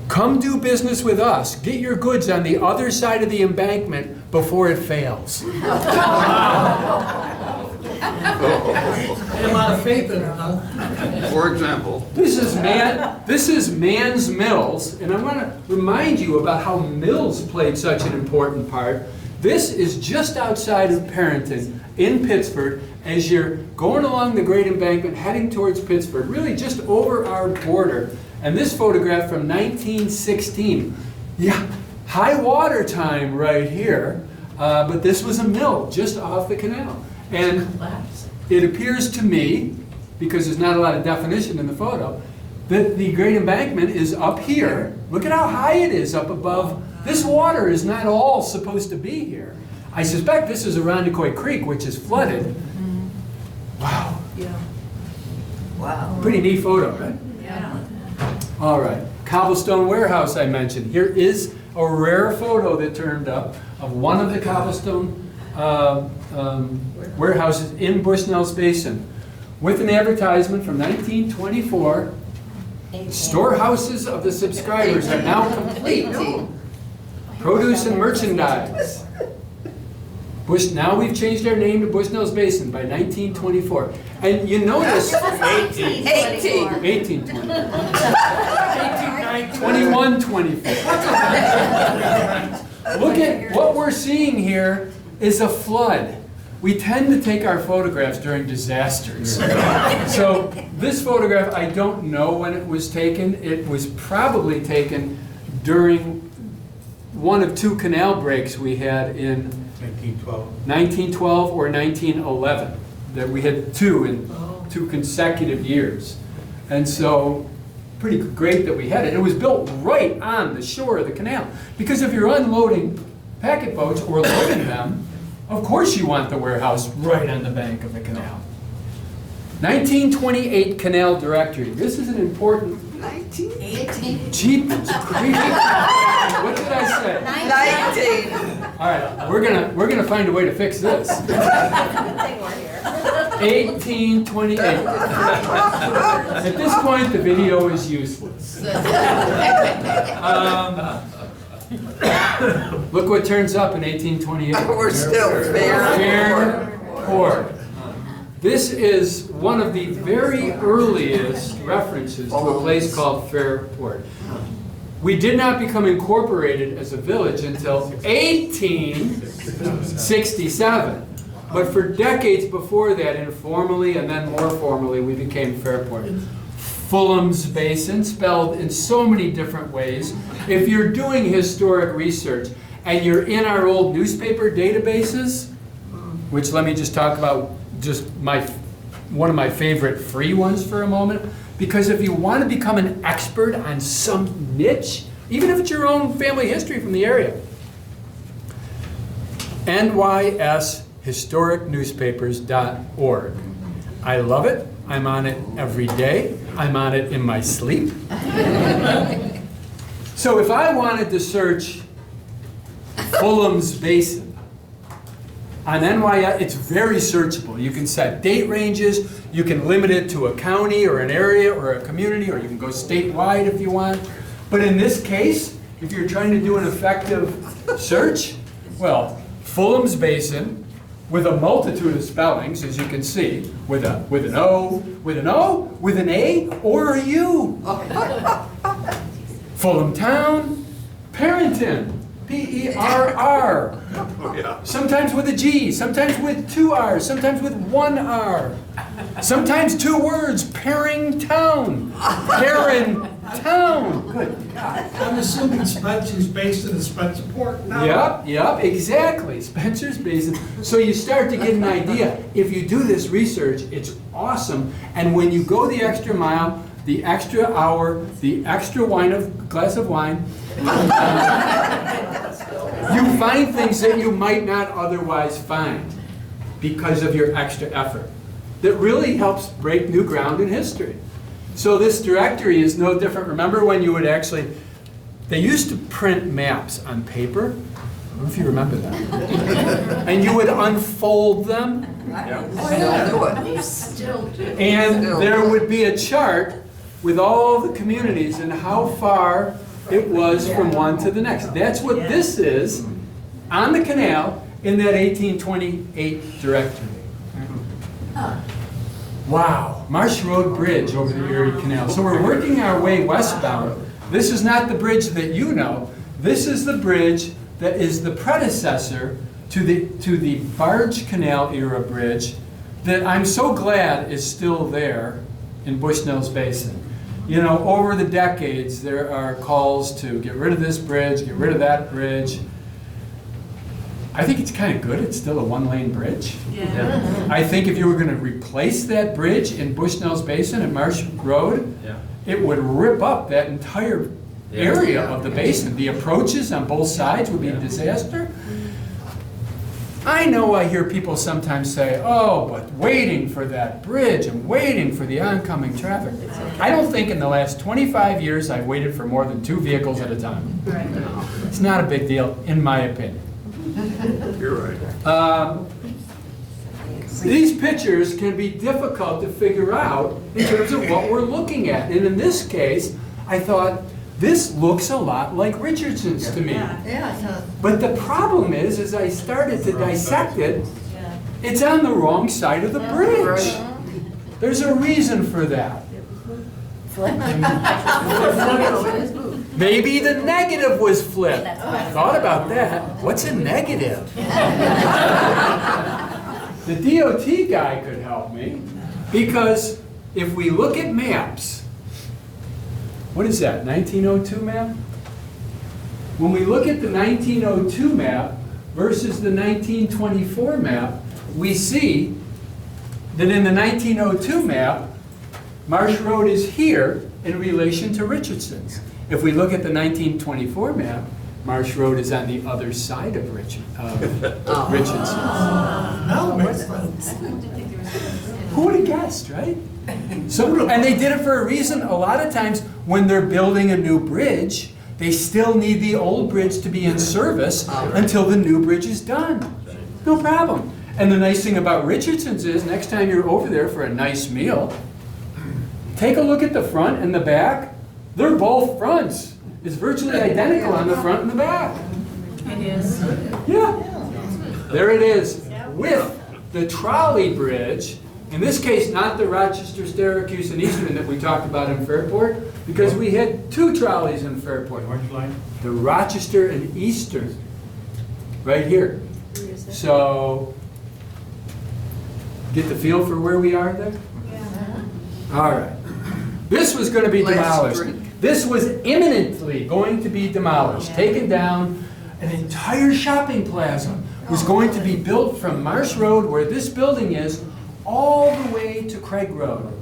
Speaker 1: come do business with us, get your goods on the other side of the embankment before it fails.
Speaker 8: Had a lot of faith in it, huh?
Speaker 5: For example,
Speaker 1: This is Mann's Mills, and I want to remind you about how mills played such an important part. This is just outside of Perinton in Pittsburgh, as you're going along the Great Embankment heading towards Pittsburgh, really just over our border. And this photograph from 1916. Yeah, high water time right here, but this was a mill just off the canal. And it appears to me, because there's not a lot of definition in the photo, that the Great Embankment is up here. Look at how high it is up above. This water is not all supposed to be here. I suspect this is Arundecoy Creek, which is flooded. Wow,
Speaker 3: Yeah.
Speaker 4: Wow.
Speaker 1: pretty neat photo, right?
Speaker 3: Yeah.
Speaker 1: All right, cobblestone warehouse I mentioned. Here is a rare photo that turned up of one of the cobblestone warehouses in Bushnell's Basin with an advertisement from 1924. Storehouses of the subscribers are now complete. Produce and merchandise. Now we've changed our name to Bushnell's Basin by 1924. And you notice, 1820. 2124. Look at what we're seeing here is a flood. We tend to take our photographs during disasters. So this photograph, I don't know when it was taken. It was probably taken during one of two canal breaks we had in 1912 or 1911. That we had two in 2 consecutive years. And so pretty great that we had it. It was built right on the shore of the canal. Because if you're unloading packet boats or loading them, of course you want the warehouse right on the bank of the canal. 1928 Canal Directory. This is an important...
Speaker 3: 18.
Speaker 1: Jeepers creepers. What did I say?
Speaker 3: 19.
Speaker 1: All right, we're gonna find a way to fix this. 1828. At this point, the video is useless. Look what turns up in 1828.
Speaker 3: We're still
Speaker 1: Fairport. This is one of the very earliest references to a place called Fairport. We did not become incorporated as a village until 1867. But for decades before that, informally and then more formally, we became Fairport. Fulham's Basin, spelled in so many different ways. If you're doing historic research and you're in our old newspaper databases, which let me just talk about just one of my favorite free ones for a moment, because if you want to become an expert on some niche, even if it's your own family history from the area, nyshistoricnewspapers.org. I love it. I'm on it every day. I'm on it in my sleep. So if I wanted to search Fulham's Basin on NYS, it's very searchable. You can set date ranges. You can limit it to a county or an area or a community, or you can go statewide if you want. But in this case, if you're trying to do an effective search, well, Fulham's Basin, with a multitude of spellings, as you can see, with an O, with an A, or a U. Fulham Town, Perinton, P-E-R-R. Sometimes with a G, sometimes with 2 R's, sometimes with 1 R. Sometimes 2 words, Perinton. Perinton. Good God.
Speaker 8: I'm assuming Spencer's based in the Spencerport now.
Speaker 1: Yep, exactly. Spencer's Basin. So you start to get an idea. If you do this research, it's awesome. And when you go the extra mile, the extra hour, the extra glass of wine, you find things that you might not otherwise find because of your extra effort. That really helps break new ground in history. So this directory is no different. Remember when you would they used to print maps on paper? I don't know if you remember that. And you would unfold them.
Speaker 6: Still do.
Speaker 1: And there would be a chart with all the communities and how far it was from one to the next. That's what this is on the canal in that 1828 directory. Wow, Marsh Road Bridge over the Erie Canal. So we're working our way westbound. This is not the bridge that you know. This is the bridge that is the predecessor to the Barge Canal era bridge that I'm so glad is still there in Bushnell's Basin. You know, over the decades, there are calls to get rid of this bridge, get rid of that bridge. I think it's kind of good. It's still a 1-lane bridge.
Speaker 7: Yeah.
Speaker 1: I think if you were going to replace that bridge in Bushnell's Basin at Marsh Road, it would rip up that entire area of the basin. The approaches on both sides would be a disaster. I know I hear people sometimes say, oh, but waiting for that bridge and waiting for the oncoming traffic. I don't think in the last 25 years I've waited for more than 2 vehicles at a time. It's not a big deal, in my opinion.
Speaker 5: You're right.
Speaker 1: These pictures can be difficult to figure out in terms of what we're looking at. And in this case, I thought, this looks a lot like Richardson's to me.
Speaker 6: Yeah, so,
Speaker 1: But the problem is, as I started to dissect it,
Speaker 6: yeah.
Speaker 1: it's on the wrong side of the bridge. There's a reason for that. Maybe the negative was flipped. I thought about that. What's a negative? The DOT guy could help me, because if we look at maps, what is that, 1902 map? When we look at the 1902 map versus the 1924 map, we see that in the 1902 map, Marsh Road is here in relation to Richardson's. If we look at the 1924 map, Marsh Road is on the other side of Richardson's.
Speaker 8: Now it makes sense.
Speaker 1: Who would have guessed, right? So, and they did it for a reason. A lot of times when they're building a new bridge, they still need the old bridge to be in service until the new bridge is done. No problem. And the nice thing about Richardson's is, next time you're over there for a nice meal, take a look at the front and the back. They're both fronts. It's virtually identical on the front and the back.
Speaker 6: It is.
Speaker 1: Yeah. There it is. With the trolley bridge, in this case, not the Rochester, Syracuse, and Eastern that we talked about in Fairport, because we had 2 trolleys in Fairport.
Speaker 2: Orange line?
Speaker 1: The Rochester and Eastern, right here. So, get the feel for where we are there? All right. This was going to be demolished. This was imminently going to be demolished, taken down. An entire shopping plaza was going to be built from Marsh Road, where this building is, all the way to Craig Road.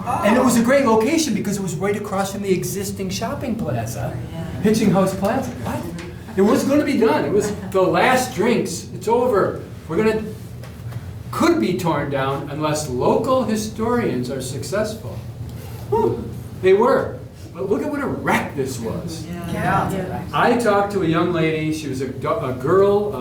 Speaker 1: And it was a great location because it was right across from the existing shopping plaza, Hitching House Plaza. What? It was going to be done. It was the last drinks. It's over. Could be torn down unless local historians are successful. They were. But look at what a wreck this was. I talked to a young lady. She was a girl,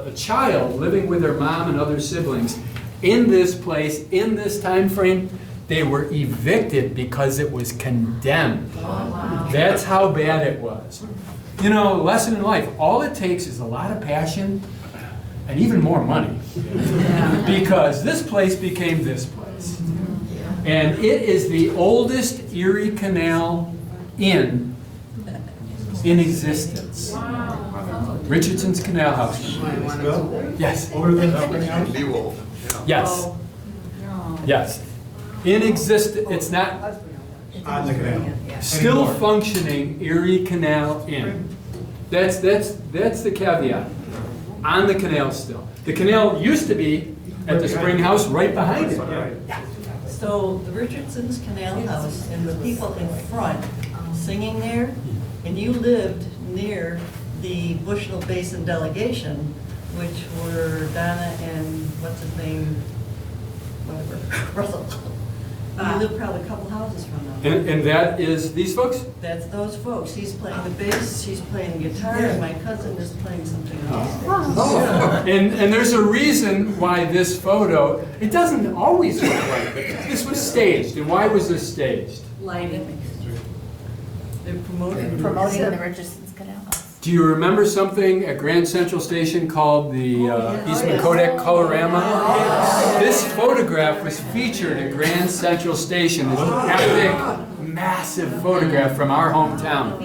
Speaker 1: a child living with her mom and other siblings in this place, in this time frame. They were evicted because it was condemned. That's how bad it was. You know, lesson in life, all it takes is a lot of passion and even more money. Because this place became this place. And it is the oldest Erie Canal inn in existence. Richardson's Canal House.
Speaker 2: Bill?
Speaker 1: Yes.
Speaker 2: Older than Spring House?
Speaker 5: Newell.
Speaker 1: Yes. Yes. In existence, it's not
Speaker 2: On the canal.
Speaker 1: still
Speaker 2: Anymore.
Speaker 1: functioning Erie Canal Inn. That's the caveat. On the canal still. The canal used to be at the Spring House right behind it.
Speaker 4: So the Richardson's Canal House and the people in front singing there, and you lived near the Bushnell Basin delegation, which were Donna and what's his name, whatever, Russell. You live probably a couple houses from them.
Speaker 1: And that is these folks?
Speaker 4: That's those folks. He's playing the bass, she's playing the guitar, and my cousin is playing something else.
Speaker 1: And there's a reason why this photo, it doesn't always look like it. This was staged. And why was this staged?
Speaker 6: Lighting.
Speaker 4: They're promoting.
Speaker 11: Promoting the Richardson's Canal House.
Speaker 1: Do you remember something at Grand Central Station called the Eastman Kodak Colorama? This photograph was featured at Grand Central Station, this epic, massive photograph from our hometown.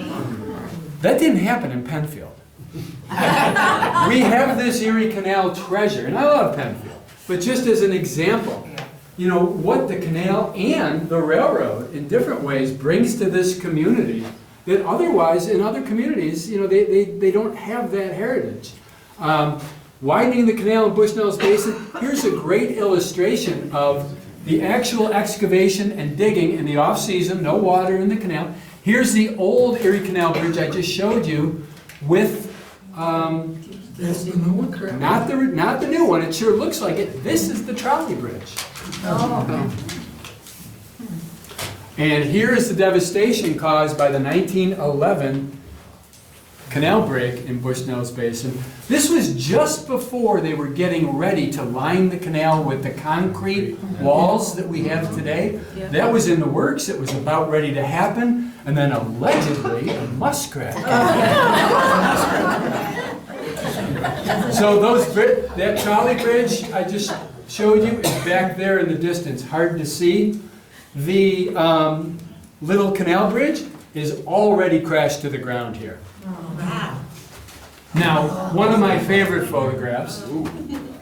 Speaker 1: That didn't happen in Penfield. We have this Erie Canal treasure, and I love Penfield, but just as an example, you know, what the canal and the railroad in different ways brings to this community that otherwise in other communities, you know, they don't have that heritage. Widening the canal in Bushnell's Basin, here's a great illustration of the actual excavation and digging in the off-season, no water in the canal. Here's the old Erie Canal Bridge I just showed you with
Speaker 8: That's the new one, correct?
Speaker 1: Not the new one, it sure looks like it. This is the trolley bridge. And here is the devastation caused by the 1911 canal break in Bushnell's Basin. This was just before they were getting ready to line the canal with the concrete walls that we have today. That was in the works, it was about ready to happen, and then allegedly a muskrat. So that trolley bridge I just showed you is back there in the distance, hard to see. The little canal bridge is already crashed to the ground here.
Speaker 7: Wow.
Speaker 1: Now, one of my favorite photographs,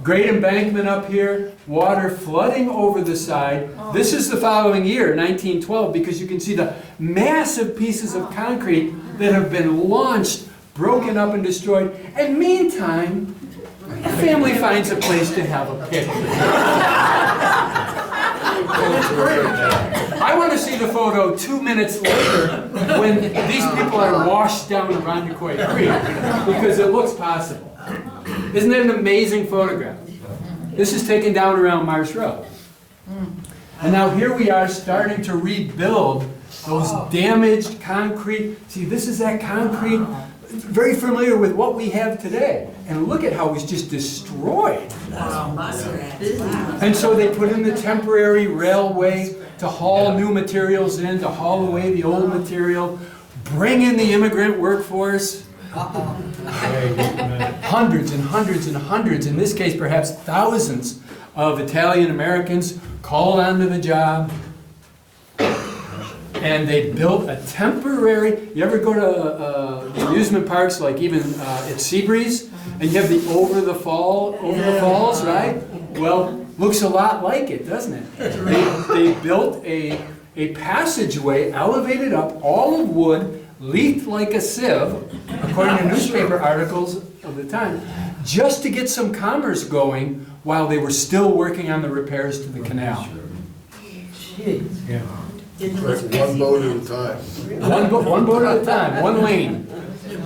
Speaker 1: great embankment up here, water flooding over the side. This is the following year, 1912, because you can see the massive pieces of concrete that have been launched, broken up and destroyed. And meantime, the family finds a place to have a picnic. I want to see the photo 2 minutes later when these people are washed down Irondequoit Creek, because it looks possible. Isn't that an amazing photograph? This is taken down around Marsh Road. And now here we are starting to rebuild those damaged concrete. See, this is that concrete, very familiar with what we have today. And look at how it was just destroyed.
Speaker 7: Wow, muskrats. Wow.
Speaker 1: And so they put in the temporary railway to haul new materials in, to haul away the old material, bring in the immigrant workforce. Hundreds and hundreds and hundreds, in this case perhaps thousands of Italian Americans called onto the job. And they built a temporary, you ever go to amusement parks like even at Seabreeze? And you have the over the falls, right? Well, looks a lot like it, doesn't it? They built a passageway elevated up, all of wood, leaked like a sieve, according to newspaper articles of the time, just to get some commerce going while they were still working on the repairs to the canal.
Speaker 2: Yeah.
Speaker 5: One boat at a time.
Speaker 1: One boat at a time, one lane.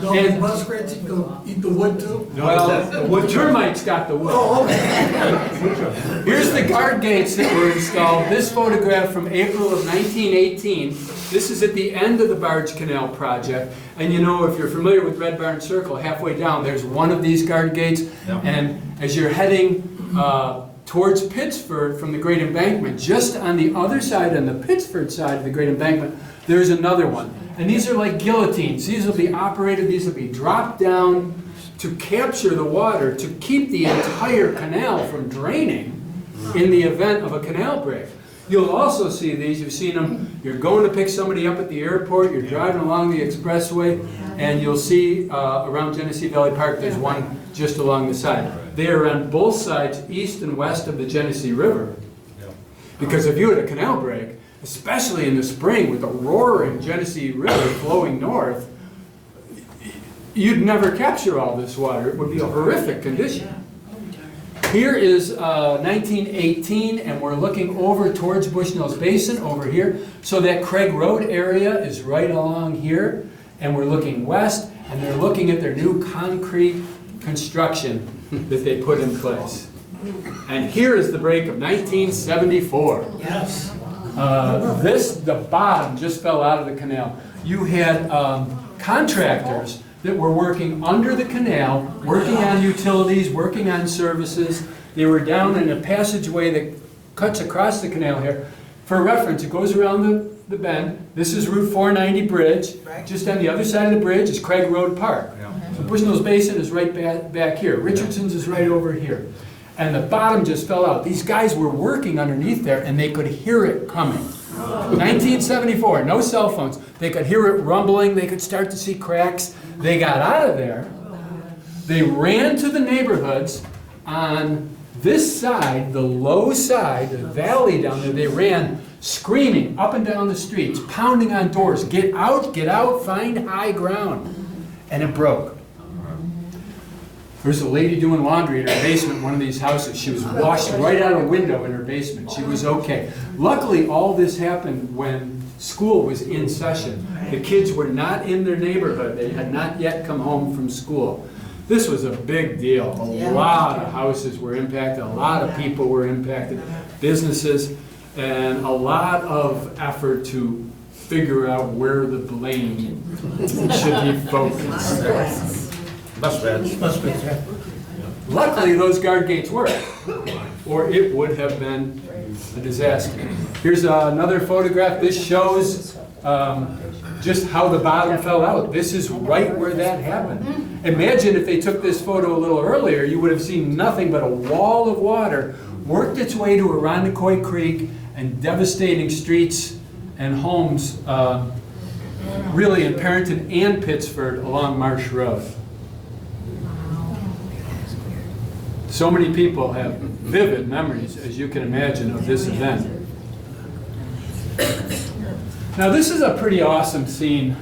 Speaker 8: And muskrats eat the wood too?
Speaker 1: Well, termites got the wood.
Speaker 8: Oh, okay.
Speaker 1: Here's the guard gates that were installed. This photograph from April of 1918. This is at the end of the Barge Canal project. And you know, if you're familiar with Red Barn Circle, halfway down, there's one of these guard gates.
Speaker 2: Yep.
Speaker 1: And as you're heading towards Pittsford from the Great Embankment, just on the other side, on the Pittsford side of the Great Embankment, there's another one. And these are like guillotines. These will be operated, these will be dropped down to capture the water, to keep the entire canal from draining in the event of a canal break. You'll also see these, you've seen them, you're going to pick somebody up at the airport, you're driving along the expressway, and you'll see around Genesee Valley Park, there's one just along the side. They are on both sides, east and west of the Genesee River. Because if you had a canal break, especially in the spring with the roaring Genesee River flowing north, you'd never capture all this water. It would be a horrific condition. Here is 1918, and we're looking over towards Bushnell's Basin over here. So that Craig Road area is right along here, and we're looking west, and they're looking at their new concrete construction that they put in place. And here is the break of 1974.
Speaker 8: Yes.
Speaker 1: The bottom just fell out of the canal. You had contractors that were working under the canal, working on utilities, working on services. They were down in a passageway that cuts across the canal here. For reference, it goes around the bend. This is Route 490 Bridge. Just on the other side of the bridge is Craig Road Park. So Bushnell's Basin is right back here. Richardson's is right over here. And the bottom just fell out. These guys were working underneath there, and they could hear it coming. 1974, no cell phones. They could hear it rumbling. They could start to see cracks. They got out of there. They ran to the neighborhoods on this side, the low side, the valley down there. They ran screaming up and down the streets, pounding on doors. Get out, find high ground. And it broke. There's a lady doing laundry in her basement in one of these houses. She was washed right out a window in her basement. She was okay. Luckily, all this happened when school was in session. The kids were not in their neighborhood. They had not yet come home from school. This was a big deal. A
Speaker 6: Yeah.
Speaker 1: lot of houses were impacted, a lot of people were impacted, businesses, and a lot of effort to figure out where the blame should be focused.
Speaker 5: Bus beds.
Speaker 8: Must be, yeah.
Speaker 1: Luckily, those guard gates worked, or it would have been a disaster. Here's another photograph. This shows just how the bottom fell out. This is right where that happened. Imagine if they took this photo a little earlier, you would have seen nothing but a wall of water worked its way to Arundecoy Creek and devastating streets and homes, really in Perinton and Pittsford along Marsh Road. So many people have vivid memories, as you can imagine, of this event. Now, this is a pretty awesome scene.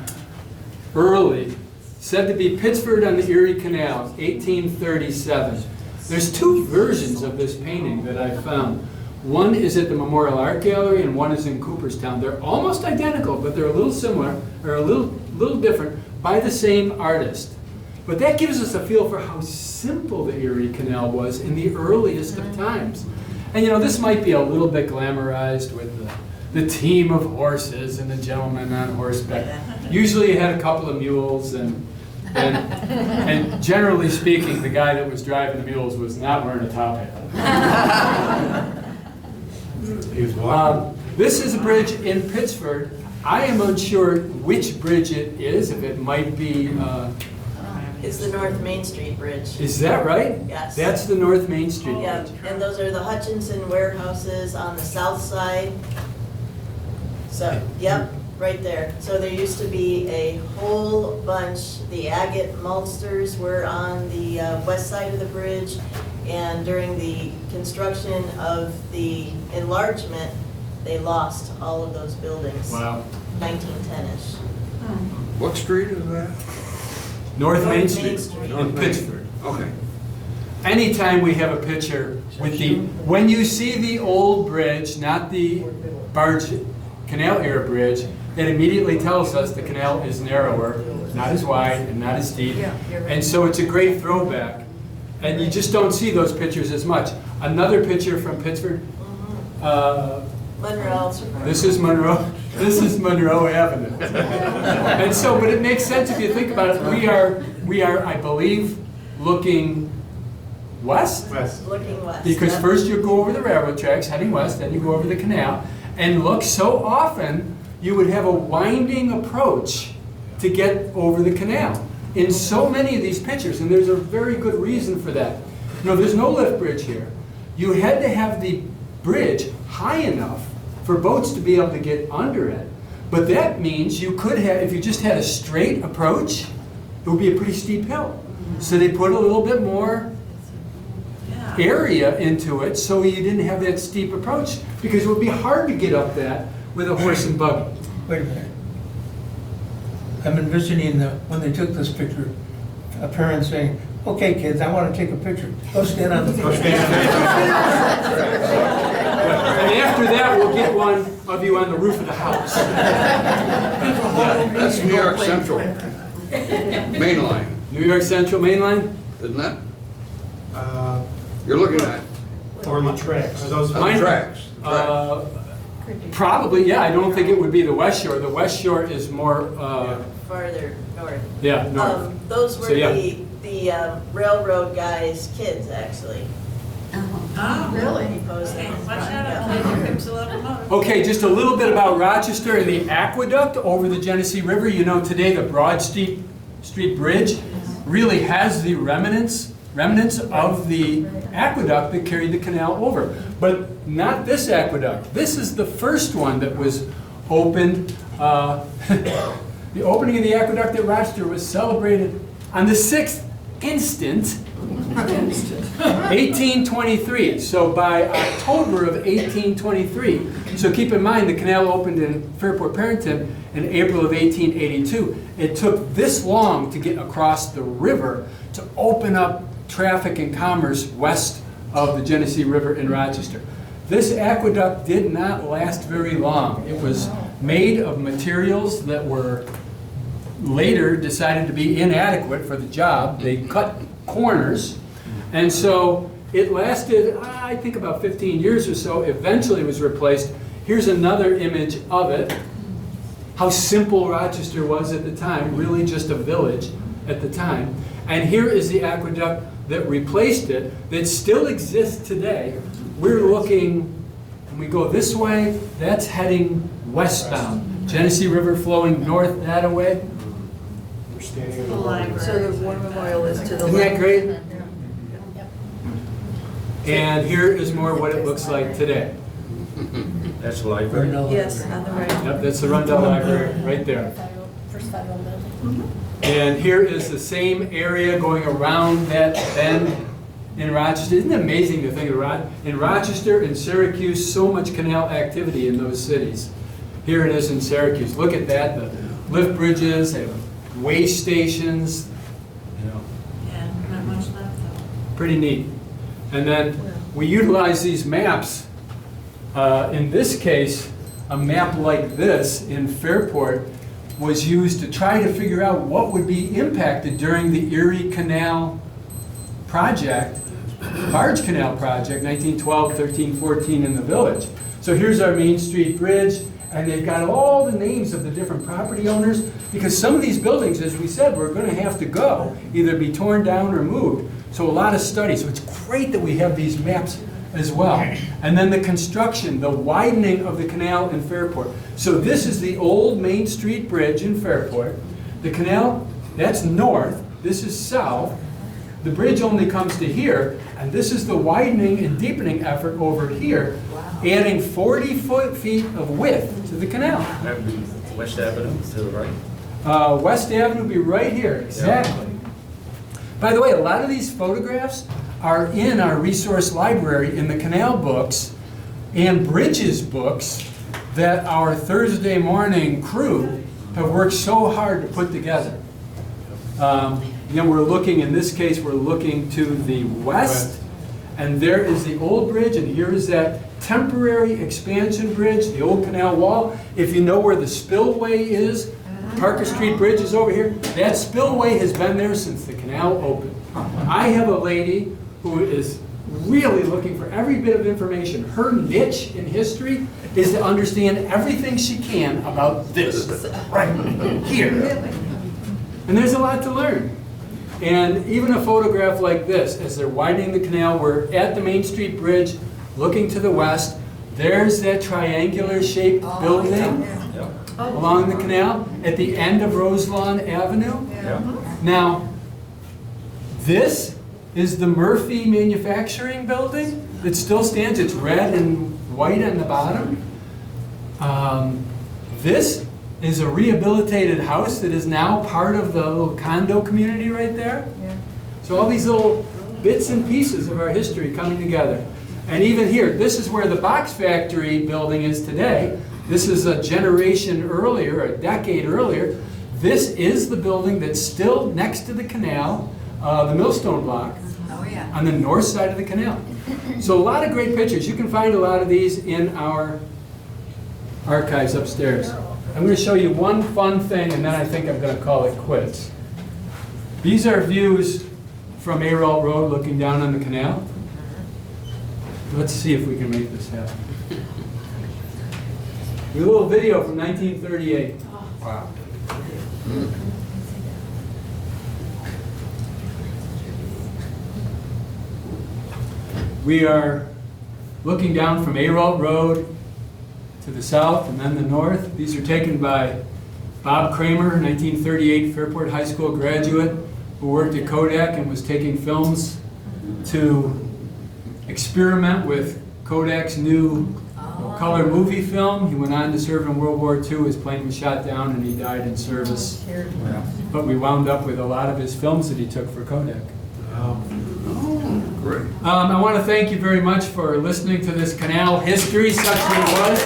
Speaker 1: Early, said to be Pittsford on the Erie Canal, 1837. There's two versions of this painting that I found. One is at the Memorial Art Gallery and one is in Cooperstown. They're almost identical, but they're a little similar, or a little different, by the same artist. But that gives us a feel for how simple the Erie Canal was in the earliest of times. And you know, this might be a little bit glamorized with the team of horses and the gentleman on horseback. Usually you had a couple of mules, and generally speaking, the guy that was driving the mules was not wearing a top hat.
Speaker 2: He was walking.
Speaker 1: This is a bridge in Pittsford. I am unsure which bridge it is, if it might be,
Speaker 12: It's the North Main Street Bridge.
Speaker 1: is that right?
Speaker 12: Yes.
Speaker 1: That's the North Main Street
Speaker 12: Yeah,
Speaker 1: Bridge.
Speaker 12: and those are the Hutchinson warehouses on the south side. So, yep, right there. So there used to be a whole bunch, the agate maltsters were on the west side of the bridge, and during the construction of the enlargement, they lost all of those buildings.
Speaker 1: Wow.
Speaker 12: 1910-ish.
Speaker 5: What street is that?
Speaker 1: North Main
Speaker 12: Main
Speaker 1: Street
Speaker 12: Street.
Speaker 1: in Pittsford.
Speaker 5: Okay.
Speaker 1: Anytime we have a picture with when you see the old bridge, not the barge canal era bridge, that immediately tells us the canal is narrower, not as wide and not as deep. And so it's a great throwback. And you just don't see those pictures as much. Another picture from Pittsford.
Speaker 12: Monroe.
Speaker 1: This is Monroe. This is Monroe Avenue. And so, but it makes sense if you think about it. We are, I believe, looking west.
Speaker 2: West.
Speaker 12: Looking west.
Speaker 1: Because
Speaker 12: Yep.
Speaker 1: first you go over the railroad tracks, heading west, then you go over the canal, and look, so often you would have a winding approach to get over the canal in so many of these pictures, and there's a very good reason for that. You know, there's no lift bridge here. You had to have the bridge high enough for boats to be able to get under it. But that means you could have, if you just had a straight approach, it would be a pretty steep hill. So they put a little bit more area into it so you didn't have that steep approach, because it would be hard to get up that with a horse and buggy.
Speaker 8: Wait a minute. I'm envisioning when they took this picture, a parent saying, "Okay, kids, I want to take a picture. Go stand on the first."
Speaker 1: And after that, we'll get one of you on the roof of the house.
Speaker 5: That's New York Central. Main line,
Speaker 1: New York Central Main Line?
Speaker 5: isn't that?
Speaker 2: Uh,
Speaker 5: You're looking at
Speaker 2: Or the tracks. Are those
Speaker 1: Mine-
Speaker 5: tracks.
Speaker 1: Probably, yeah. I don't think it would be the West Shore. The West Shore is more,
Speaker 12: Farther north.
Speaker 1: north.
Speaker 12: Those were
Speaker 1: So, yeah.
Speaker 12: the railroad guys' kids, actually.
Speaker 7: Oh,
Speaker 6: Really?
Speaker 12: He posed in the
Speaker 7: Watch
Speaker 12: front,
Speaker 7: out,
Speaker 12: yeah.
Speaker 7: here comes the locomotive.
Speaker 1: Okay, just a little bit about Rochester and the aqueduct over the Genesee River. You know, today the Broad Street Bridge really has the remnants of the aqueduct that carried the canal over. But not this aqueduct. This is the first one that was opened. The opening of the aqueduct at Rochester was celebrated on the 6th instant, 1823. So by October of 1823. So keep in mind the canal opened in Fairport, Perinton in April of 1882. It took this long to get across the river to open up traffic and commerce west of the Genesee River in Rochester. This aqueduct did not last very long. It was made of materials that were later decided to be inadequate for the job. They cut corners. And so it lasted, I think, about 15 years or so. Eventually it was replaced. Here's another image of it. How simple Rochester was at the time, really just a village at the time. And here is the aqueduct that replaced it, that still exists today. We're looking, when we go this way, that's heading westbound. Genesee River flowing north that way.
Speaker 7: The library.
Speaker 3: So the War Memorial is to the
Speaker 1: Isn't
Speaker 3: left.
Speaker 1: that great? And here is more what it looks like today.
Speaker 10: That's the library.
Speaker 3: Yes, on the right.
Speaker 1: Yep, that's the Rundell Library right there.
Speaker 11: First federal building.
Speaker 1: And here is the same area going around that bend in Rochester. Isn't it amazing to think of in Rochester and Syracuse, so much canal activity in those cities. Here it is in Syracuse. Look at that, the lift bridges, they have way stations, you know,
Speaker 7: Yeah, not much left though.
Speaker 1: pretty neat. And then we utilize these maps. In this case, a map like this in Fairport was used to try to figure out what would be impacted during the Erie Canal project, barge canal project, 1912, 13, 14 in the village. So here's our Main Street Bridge, and they've got all the names of the different property owners, because some of these buildings, as we said, were going to have to go, either be torn down or moved. So a lot of study. So it's great that we have these maps as well. And then the construction, the widening of the canal in Fairport. So this is the old Main Street Bridge in Fairport. The canal, that's north, this is south. The bridge only comes to here, and this is the widening and deepening effort over here, adding 40 feet of width to the canal.
Speaker 10: That would be West Avenue to the right.
Speaker 1: West Avenue would be right here, exactly. By the way, a lot of these photographs are in our resource library in the canal books and bridges books that our Thursday morning crew have worked so hard to put together. Again, we're looking, in this case, we're looking to the west, and there is the old bridge, and here is that temporary expansion bridge, the old canal wall. If you know where the spillway is, Parker Street Bridge is over here. That spillway has been there since the canal opened. I have a lady who is really looking for every bit of information. Her niche in history is to understand everything she can about this, right here. And there's a lot to learn. And even a photograph like this, as they're widening the canal, we're at the Main Street Bridge, looking to the west. There's that triangular shaped building along the canal at the end of Roselawn Avenue. Now, this is the Murphy Manufacturing Building. It still stands. It's red and white on the bottom. This is a rehabilitated house that is now part of the little condo community right there. So all these little bits and pieces of our history coming together. And even here, this is where the box factory building is today. This is a generation earlier, a decade earlier. This is the building that's still next to the canal, the Millstone Block, on the north side of the canal. So a lot of great pictures. You can find a lot of these in our archives upstairs. I'm going to show you one fun thing, and then I think I'm going to call it quits. These are views from Aralt Road looking down on the canal. Let's see if we can make this happen. A little video from 1938. Wow. We are looking down from Aralt Road to the south and then the north. These are taken by Bob Kramer, 1938 Fairport High School graduate who worked at Kodak and was taking films to experiment with Kodak's new color movie film. He went on to serve in World War II. His plane was shot down and he died in service. But we wound up with a lot of his films that he took for Kodak.
Speaker 5: Great.
Speaker 1: I want to thank you very much for listening to this canal history, such as it was.